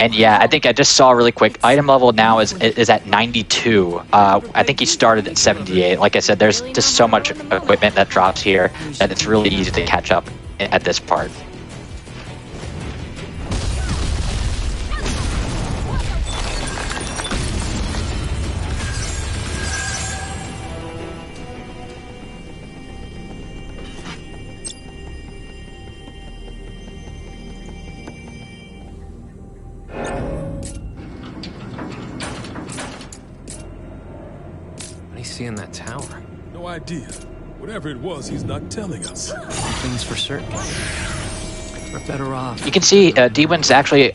And yeah, I think I just saw really quick. Item level now is at 92. I think he started at 78. Like I said, there's just so much equipment that drops here that it's really easy to catch up at this part. See in that tower? No idea. Whatever it was, he's not telling us. Things for certain. We're better off. You can see D-Win's actually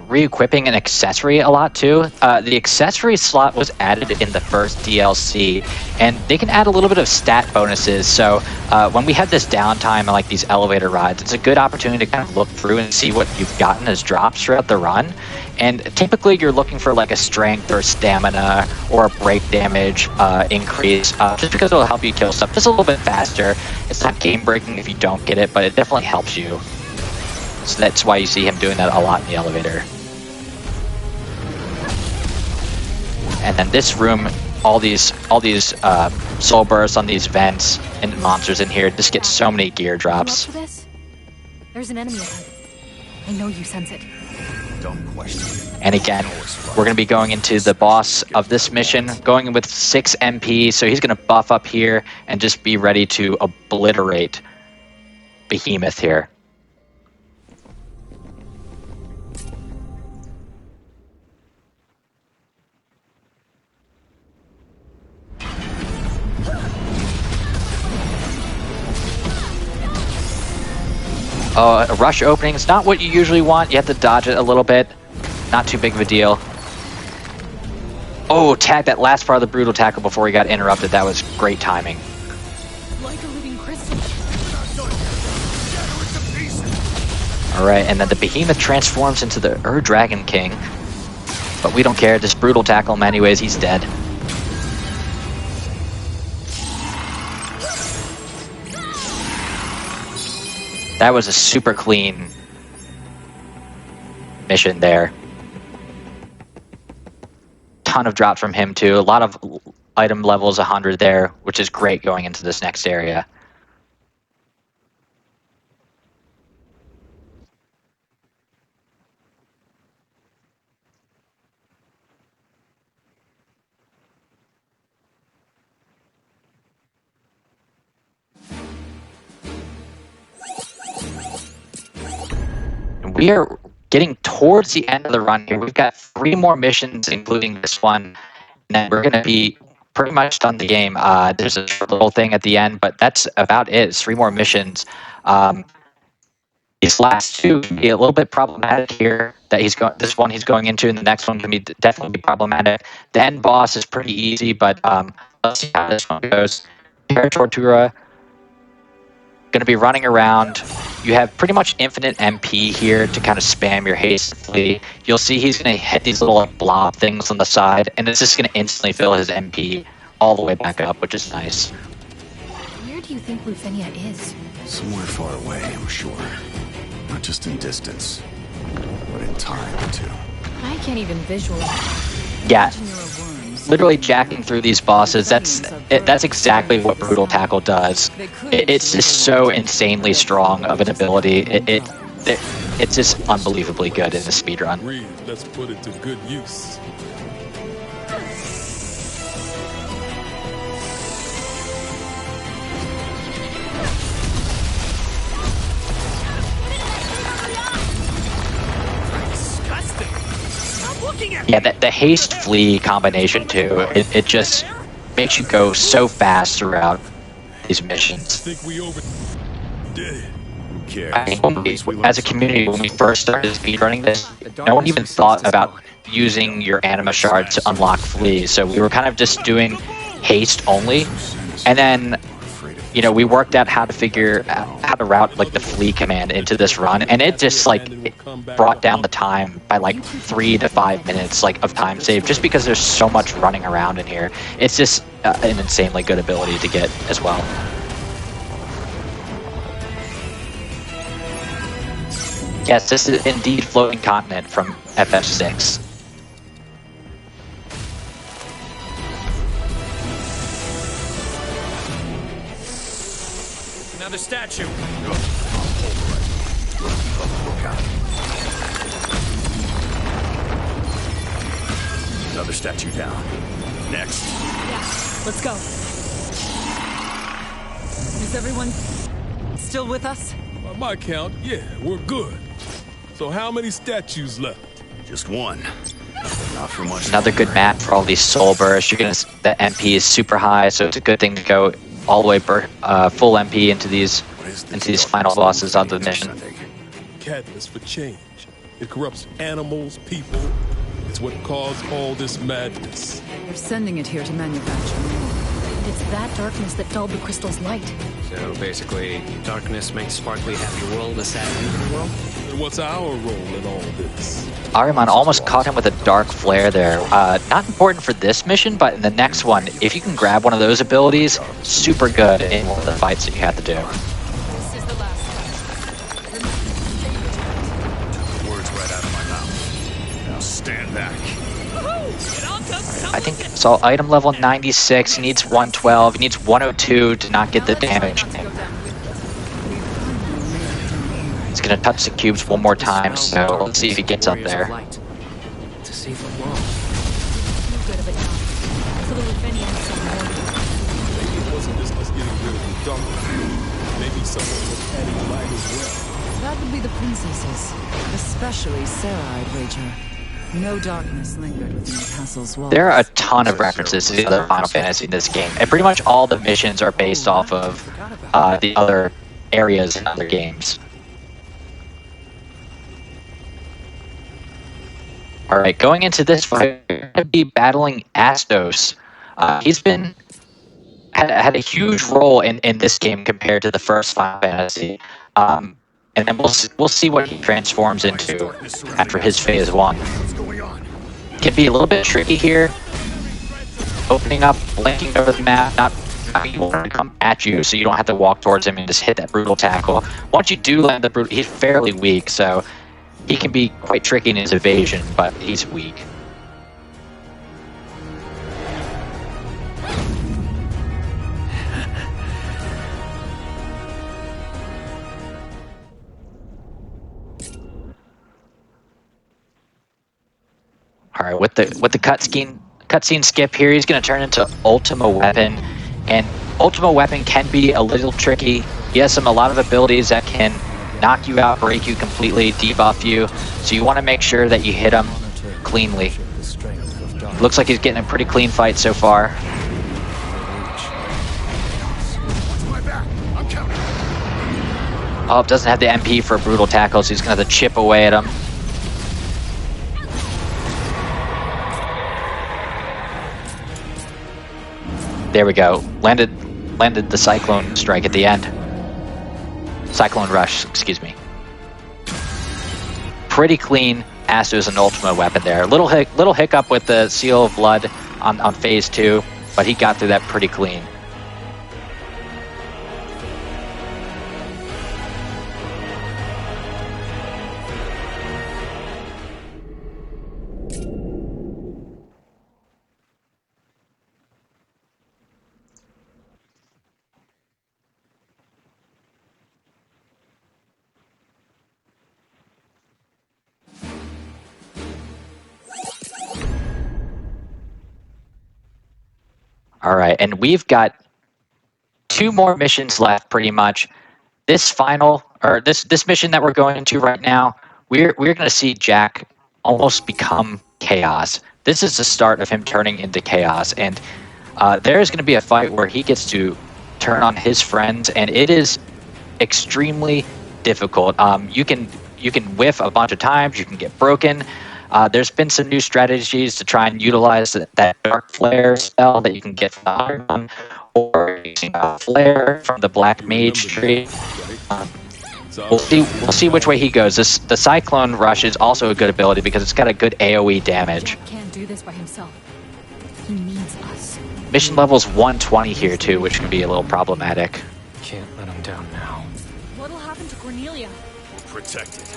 re-equipping an accessory a lot too. The accessory slot was added in the first DLC, and they can add a little bit of stat bonuses. So when we have this downtime and like these elevator rides, it's a good opportunity to kind of look through and see what you've gotten as drops throughout the run. And typically you're looking for like a strength or stamina or a break damage increase, just because it'll help you kill stuff just a little bit faster. It's not game breaking if you don't get it, but it definitely helps you. So that's why you see him doing that a lot in the elevator. And then this room, all these soul bursts on these vents and monsters in here just get so many gear drops. You up for this? There's an enemy ahead. I know you sense it. Don't question it. And again, we're going to be going into the boss of this mission, going in with 6 MP, so he's going to buff up here and just be ready to obliterate Behemoth here. A rush opening is not what you usually want. You have to dodge it a little bit. Not too big of a deal. Oh, tag that last part of the brutal tackle before he got interrupted. That was great timing. Like a living crystal. Alright, and then the Behemoth transforms into the Dragon King. But we don't care. Just brutal tackle him anyways. He's dead. That was a super clean mission there. Ton of drops from him too. A lot of item levels 100 there, which is great going into this next area. We are getting towards the end of the run here. We've got 3 more missions, including this one, and then we're going to be pretty much done the game. There's a little thing at the end, but that's about it. It's 3 more missions. These last 2 can be a little bit problematic here. That this one he's going into, and the next one can be definitely problematic. The end boss is pretty easy, but let's see how this one goes. Terra Tortura. Going to be running around. You have pretty much infinite MP here to kind of spam your haste flee. You'll see he's going to hit these little blob things on the side, and it's just going to instantly fill his MP all the way back up, which is nice. Where do you think Ruthenia is? Somewhere far away, I'm sure. Not just in distance, but in time, too. I can't even visualize. Yeah, literally jacking through these bosses, that's exactly what Brutal Tackle does. It's just so insanely strong of an ability. It's just unbelievably good in the speedrun. Let's put it to good use. Yeah, the haste flee combination too, it just makes you go so fast throughout these missions. I think as a community, when we first started speedrunning this, no one even thought about using your anima shard to unlock flee, so we were kind of just doing haste only, and then we worked out how to route like the flee command into this run, and it just it brought down the time by like 3 to 5 minutes of time save, just because there's so much running around in here. It's just an insanely good ability to get as well. Yes, this is indeed Floating Continent from FF6. Another statue. Another statue down. Next. Yeah, let's go. Is everyone still with us? By my count, yeah, we're good. So how many statues left? Just one. Not for much. Another good map for all these soul bursts. You're gonna, the MP is super high, so it's a good thing to go all the way full MP into these final bosses of the mission. Catalyst for change. It corrupts animals, people. It's what caused all this madness. They're sending it here to manufacture more. And it's that darkness that dulled the crystal's light. So basically, darkness makes sparkly happy world a sad evil world? And what's our role in all this? Ariman almost caught him with a dark flare there. Not important for this mission, but in the next one, if you can grab one of those abilities, super good in one of the fights that you have to do. This is the last one. Words right out of my mouth. Now stand back. I think so. Item level 96. He needs 112. He needs 102 to not get the damage. He's gonna touch the cubes one more time, so let's see if he gets up there. To save the world. Feel good of it now. So the Ruthenians some more. Maybe it wasn't just us getting rid of the darkness. Maybe someone was adding light as well. That would be the princesses, especially Sarah, I'd wager. No darkness lingered within the castle's walls. There are a ton of references to the other Final Fantasy in this game, and pretty much all the missions are based off of the other areas in other games. Alright, going into this fight, we're going to be battling Astos. He's had a huge role in this game compared to the first Final Fantasy. And then we'll see what he transforms into after his phase 1. Can be a little bit tricky here. Opening up, blinking over the map, not he want to come at you, so you don't have to walk towards him and just hit that brutal tackle. Once you do land the brutal, he's fairly weak, so he can be quite tricky in his evasion, but he's weak. All right, with the cutscene skip here, he's going to turn into Ultima Weapon, and Ultima Weapon can be a little tricky. He has a lot of abilities that can knock you out, break you completely, debuff you, so you want to make sure that you hit him cleanly. Looks like he's getting a pretty clean fight so far. Oh, doesn't have the MP for brutal tackle, so he's going to have to chip away at him. There we go. Landed the Cyclone Strike at the end. Cyclone Rush, excuse me. Pretty clean Astos and Ultima Weapon there. Little hiccup with the Seal of Blood on phase 2, but he got through that pretty clean. All right, and we've got 2 more missions left, pretty much. This mission that we're going into right now, we're going to see Jack almost become Chaos. This is the start of him turning into Chaos, and there is going to be a fight where he gets to turn on his friends, and it is extremely difficult. You can whiff a bunch of times, you can get broken. There's been some new strategies to try and utilize that Dark Flare spell that you can get from the Iron One, or using a Flare from the Black Mage tree. We'll see which way he goes. The Cyclone Rush is also a good ability because it's got a good AoE damage. Jack can't do this by himself. He needs us. Mission level's 120 here too, which can be a little problematic. Can't let him down now. What'll happen to Cornelia? Protected.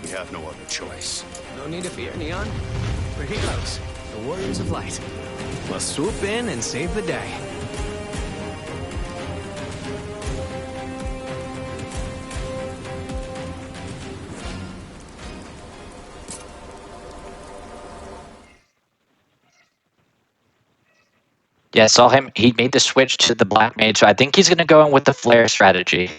We have no other choice. No need to fear, Neon. We're heroes, the Warriors of Light. We'll swoop in and save the day. Yeah, I saw him. He made the switch to the Black Mage, so I think he's going to go in with the Flare strategy.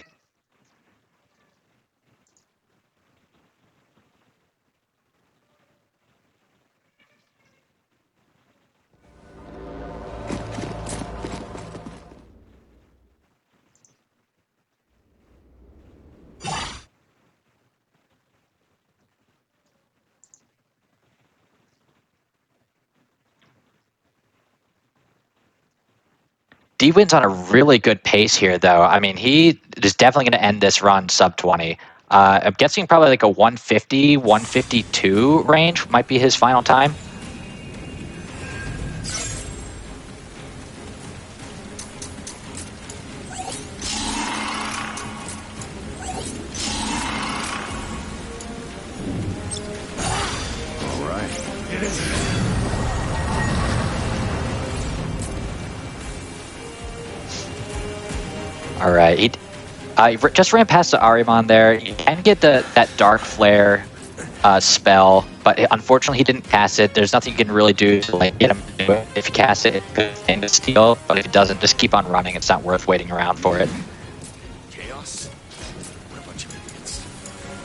D-Win's on a really good pace here, though. I mean, he is definitely going to end this run sub 20. I'm guessing probably like a 150, 152 range might be his final time. All right. It is. All right, he just ran past the Ahriman there. You can get that Dark Flare spell, but unfortunately he didn't cast it. There's nothing you can really do to like get him to do it. If you cast it, it's good thing to steal, but if it doesn't, just keep on running. It's not worth waiting around for it. Chaos? What a bunch of idiots.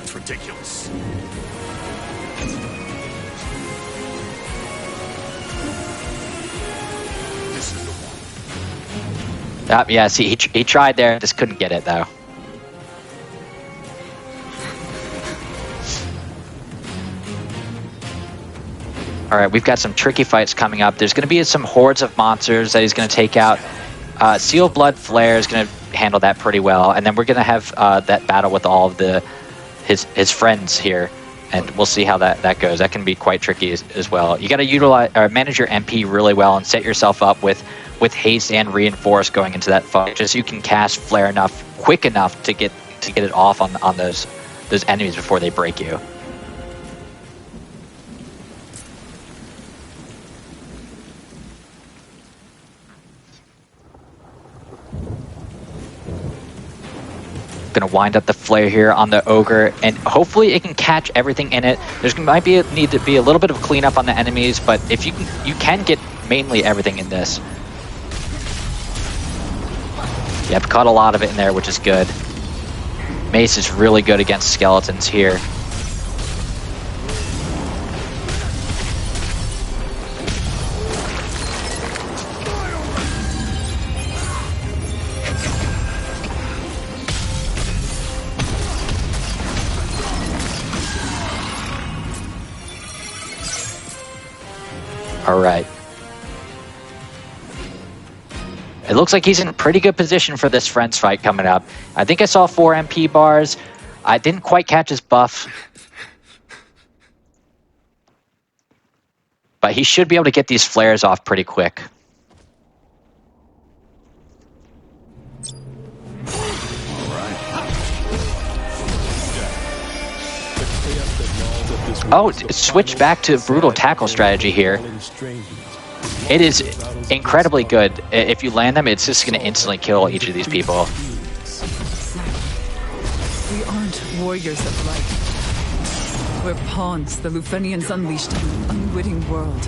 It's ridiculous. This is the one. Yeah, see, he tried there, just couldn't get it though. All right, we've got some tricky fights coming up. There's going to be some hordes of monsters that he's going to take out. Seal Blood Flare is going to handle that pretty well, and then we're going to have that battle with all of his friends here, and we'll see how that goes. That can be quite tricky as well. You got to utilize or manage your MP really well and set yourself up with haste and reinforce going into that fight, just so you can cast Flare quick enough to get it off on those enemies before they break you. Going to wind up the Flare here on the Ogre, and hopefully it can catch everything in it. Might need to be a little bit of cleanup on the enemies, but if you can get mainly everything in this. Yep, caught a lot of it in there, which is good. Mace is really good against skeletons here. All right. It looks like he's in a pretty good position for this Friends fight coming up. I think I saw 4 MP bars. I didn't quite catch his buff. But he should be able to get these flares off pretty quick. Oh, switch back to brutal tackle strategy here. It is incredibly good. If you land them, it's just going to instantly kill each of these people. We aren't warriors of light. We're pawns the Lufenians unleashed on an unwitting world,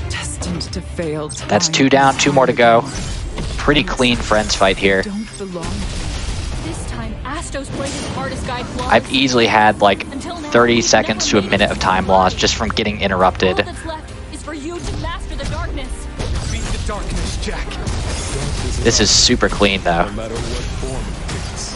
destined to fail. That's 2 down, 2 more to go. Pretty clean Friends fight here. Don't belong. This time, Astos played his hardest guide flawless. I've easily had like 30 seconds to a minute of time loss just from getting interrupted. All that's left is for you to master the darkness. Beat the darkness, Jack. This is super clean though. No matter what form it takes.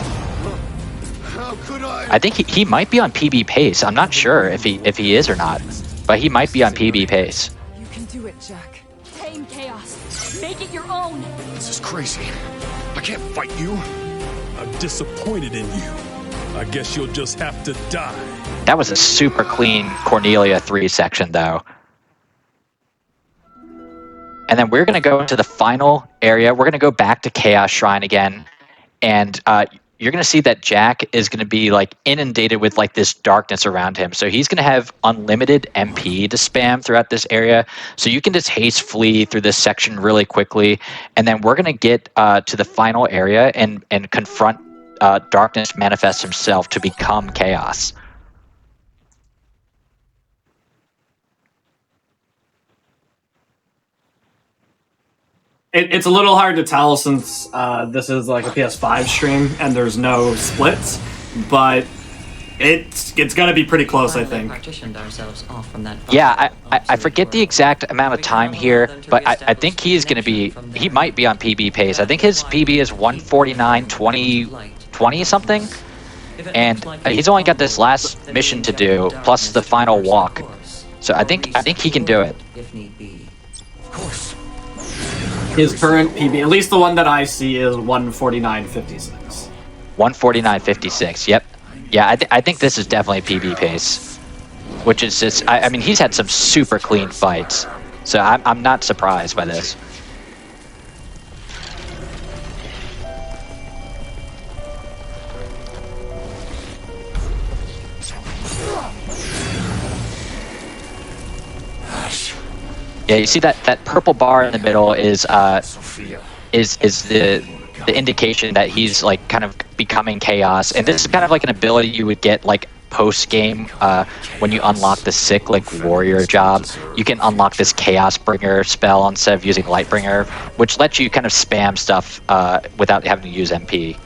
How could I? I think he might be on PB pace. I'm not sure if he is or not, but he might be on PB pace. You can do it, Jack. Tame chaos. Make it your own. This is crazy. I can't fight you. I'm disappointed in you. I guess you'll just have to die. That was a super clean Cornelia 3 section though. And then we're going to go into the final area. We're going to go back to Chaos Shrine again. And you're going to see that Jack is going to be like inundated with like this darkness around him. So he's going to have unlimited MP to spam throughout this area. So you can just haste flee through this section really quickly. And then we're going to get to the final area and confront Darkness manifest himself to become Chaos. It's a little hard to tell since this is like a PS5 stream and there's no splits, but it's gonna be pretty close, I think. Yeah, I forget the exact amount of time here, but I think he might be on PB pace. I think his PB is 149.20 something, and he's only got this last mission to do plus the final walk. So I think he can do it. Of course. His current PB, at least the one that I see, is 149.56. 149.56. Yep. Yeah, I think this is definitely PB pace, which is just. I mean, he's had some super clean fights, so I'm not surprised by this. Yeah, you see that purple bar in the middle is the indication that he's like kind of becoming Chaos, and this is kind of like an ability you would get like post game when you unlock the cyclic warrior job. You can unlock this Chaos Bringer spell instead of using Lightbringer, which lets you kind of spam stuff without having to use MP.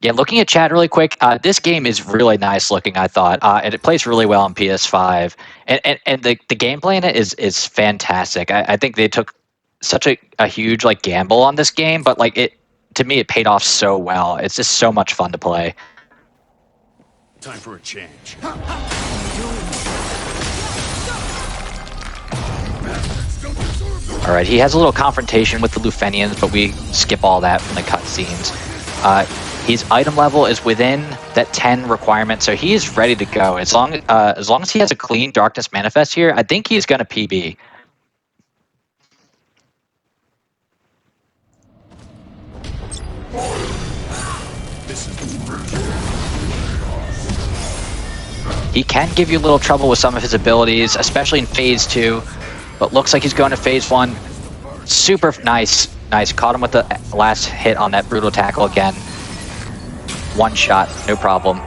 Yeah, looking at chat really quick, this game is really nice looking, I thought, and it plays really well on PS5. And the gameplay in it is fantastic. I think they took such a huge like gamble on this game, but like to me it paid off so well. It's just so much fun to play. Time for a change. All right, he has a little confrontation with the Lufenians, but we skip all that from the cutscenes. His item level is within that 10 requirement, so he is ready to go. As long as he has a clean Darkness Manifest here, I think he's going to PB. He can give you a little trouble with some of his abilities, especially in Phase 2, but looks like he's going to Phase 1. Super nice. Caught him with the last hit on that brutal tackle again. One shot, no problem.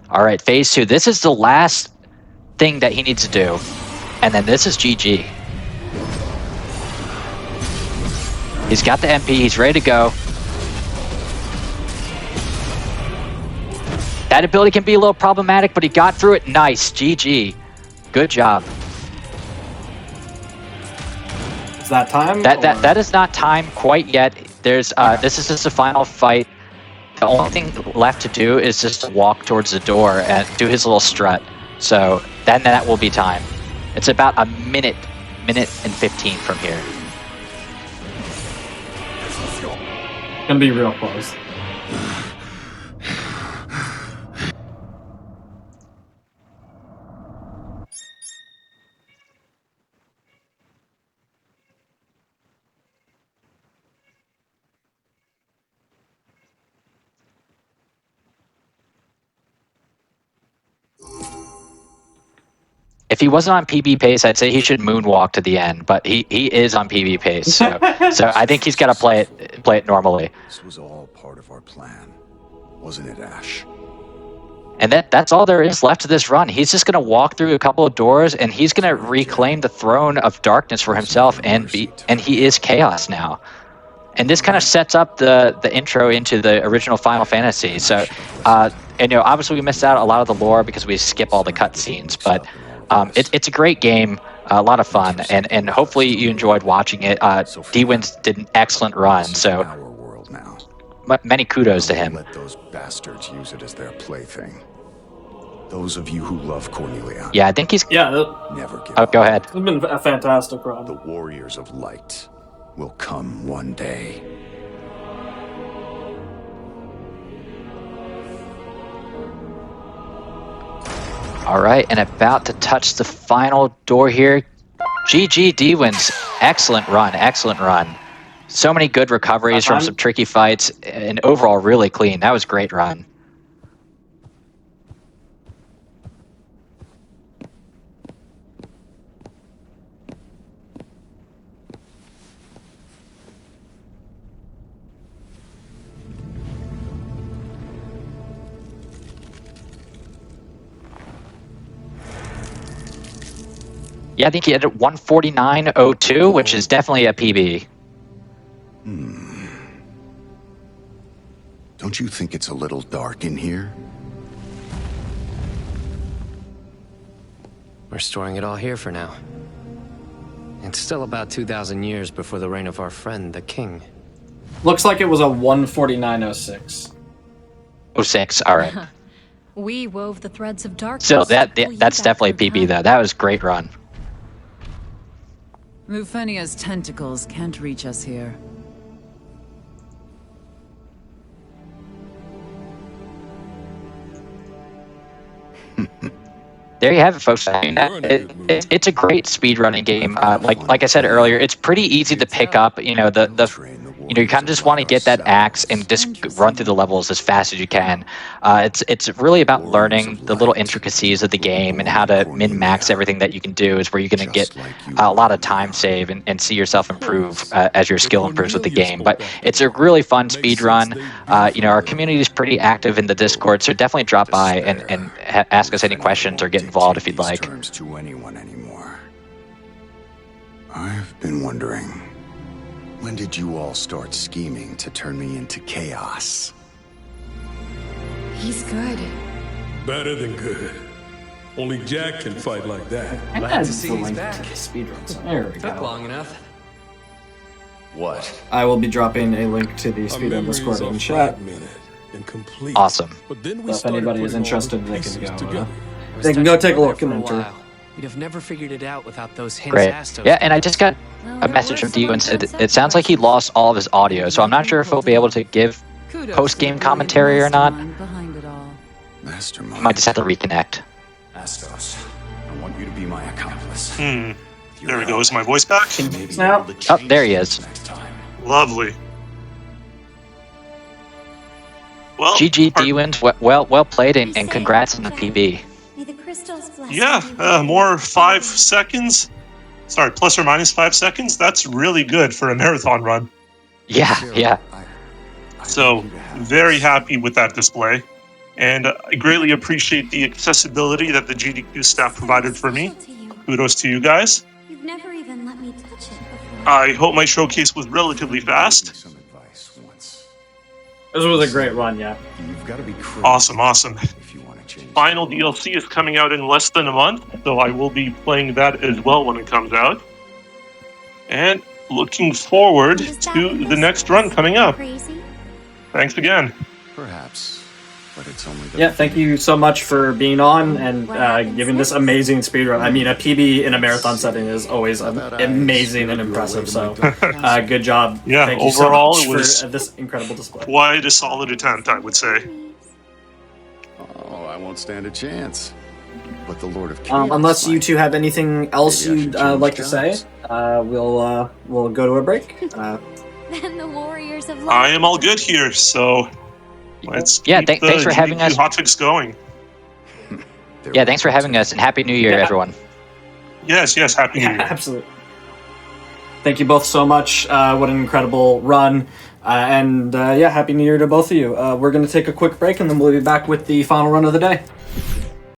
All right, Phase 2. This is the last thing that he needs to do. And then this is GG. He's got the MP. He's ready to go. That ability can be a little problematic, but he got through it. Nice. GG. Good job. Is that time? That is not time quite yet. There's this is just the final fight. The only thing left to do is just to walk towards the door and do his little strut. So then that will be time. It's about a minute and 15 from here. Gonna be real close. If he wasn't on PB pace, I'd say he should moonwalk to the end, but he is on PB pace, so I think he's got to play it normally. This was all part of our plan, wasn't it, Ash? And that's all there is left to this run. He's just going to walk through a couple of doors, and he's going to reclaim the throne of darkness for himself, and he is Chaos now. And this kind of sets up the intro into the original Final Fantasy. So, and obviously we missed out a lot of the lore because we skip all the cutscenes, but. It's a great game, a lot of fun, and hopefully you enjoyed watching it. D-Wins did an excellent run, so many kudos to him. Let those bastards use it as their plaything. Those of you who love Cornelia, Yeah, I think he's... Yeah, never give Oh, up. go ahead. it's been a fantastic run. The warriors of light will come one day. All right, and about to touch the final door here. GG D-Wins. Excellent run, excellent run. So many good recoveries from some tricky fights, and overall really clean. That was a great run. Yeah, I think he had 149.02, which is definitely a PB. Don't you think it's a little dark in here? We're storing it all here for now. It's still about 2,000 years before the reign of our friend, the king. Looks like it was a 149.06. 06, all right. We wove the threads of darkness. Still, to pull you that's back definitely a through PB, time. though. That was a great run. Lufenia's tentacles can't reach us here. There you have it, folks. It's a great speedrunning game. Like I said earlier, it's pretty easy to pick up. You know, you kind of just want to get that axe and just run through the levels as fast as you can. It's really about learning the little intricacies of the game and how to min-max everything that you can do. Is where you're going to get a lot of time save and see yourself improve as your skill improves with the game. But it's a really fun speedrun. You know, our community is pretty active in the Discord, so definitely drop by and ask us any questions or get involved if you'd like. Terms to anyone anymore. I've been wondering, when did you all start scheming to turn me into chaos? He's good. Better than good. Only Jack can fight like that. Glad to see he's back. Speedruns. There we Took go. long enough. What? I will be dropping a link to the Speedrun Discord in chat. Awesome. But then So if anybody is interested, they can go. It was They can go touch and take a go look there and for a enter. while. We'd have never figured it out without those hints Great. Astos Yeah, and I gave just us. got a message from Dio and said it sounds like he lost all of his audio, so I'm not sure if he'll be able to give Kudos post-game to the commentary or not. mastermind behind it all. Mastermind. Might just have to reconnect. Astos, I want you to be my accomplice. There we go. Is my voice back? Now, Oh, there he is. Next time. Lovely. Well, GG D-Wins, well played, and congrats on the PB. May the crystals bless yeah, more 5 seconds. Sorry, plus or minus 5 seconds. That's really good for a marathon run. Yeah. So, very happy with that display. And I greatly appreciate the accessibility that the GDQ staff provided for me. Kudos to you guys. You've never even let me touch it before. I hope my showcase was relatively fast. Some advice once. this was a great run, yeah. You've got to be critical Awesome. if you want to change. Final DLC is coming out in less than a month, so I will be playing that as well when it comes out. And looking forward to the next run coming up. Crazy? Thanks again. Perhaps, but it's only the Yeah, thank you so much for being on and giving this amazing speedrun. I mean, a PB in a marathon setting is always amazing and impressive, so good job. Yeah, Thank you overall, so it much was for this incredible display. quite a solid attempt, I would say. Oh, I won't stand a chance. But the Lord of Chaos Unless you might. two have anything else Maybe I you'd should change like to say, jobs. we'll go to a break. Then the warriors of I light. am all good here, so let's Yeah, keep thanks the for having GDQ us. hotfix going. There Yeah, were thanks for having us, and Happy New Year, Yeah. everyone. Yes, happy New Yeah, Year. absolutely. Thank you both so much. What an incredible run. And Happy New Year to both of you. We're going to take a quick break, and then we'll be back with the final run of the day.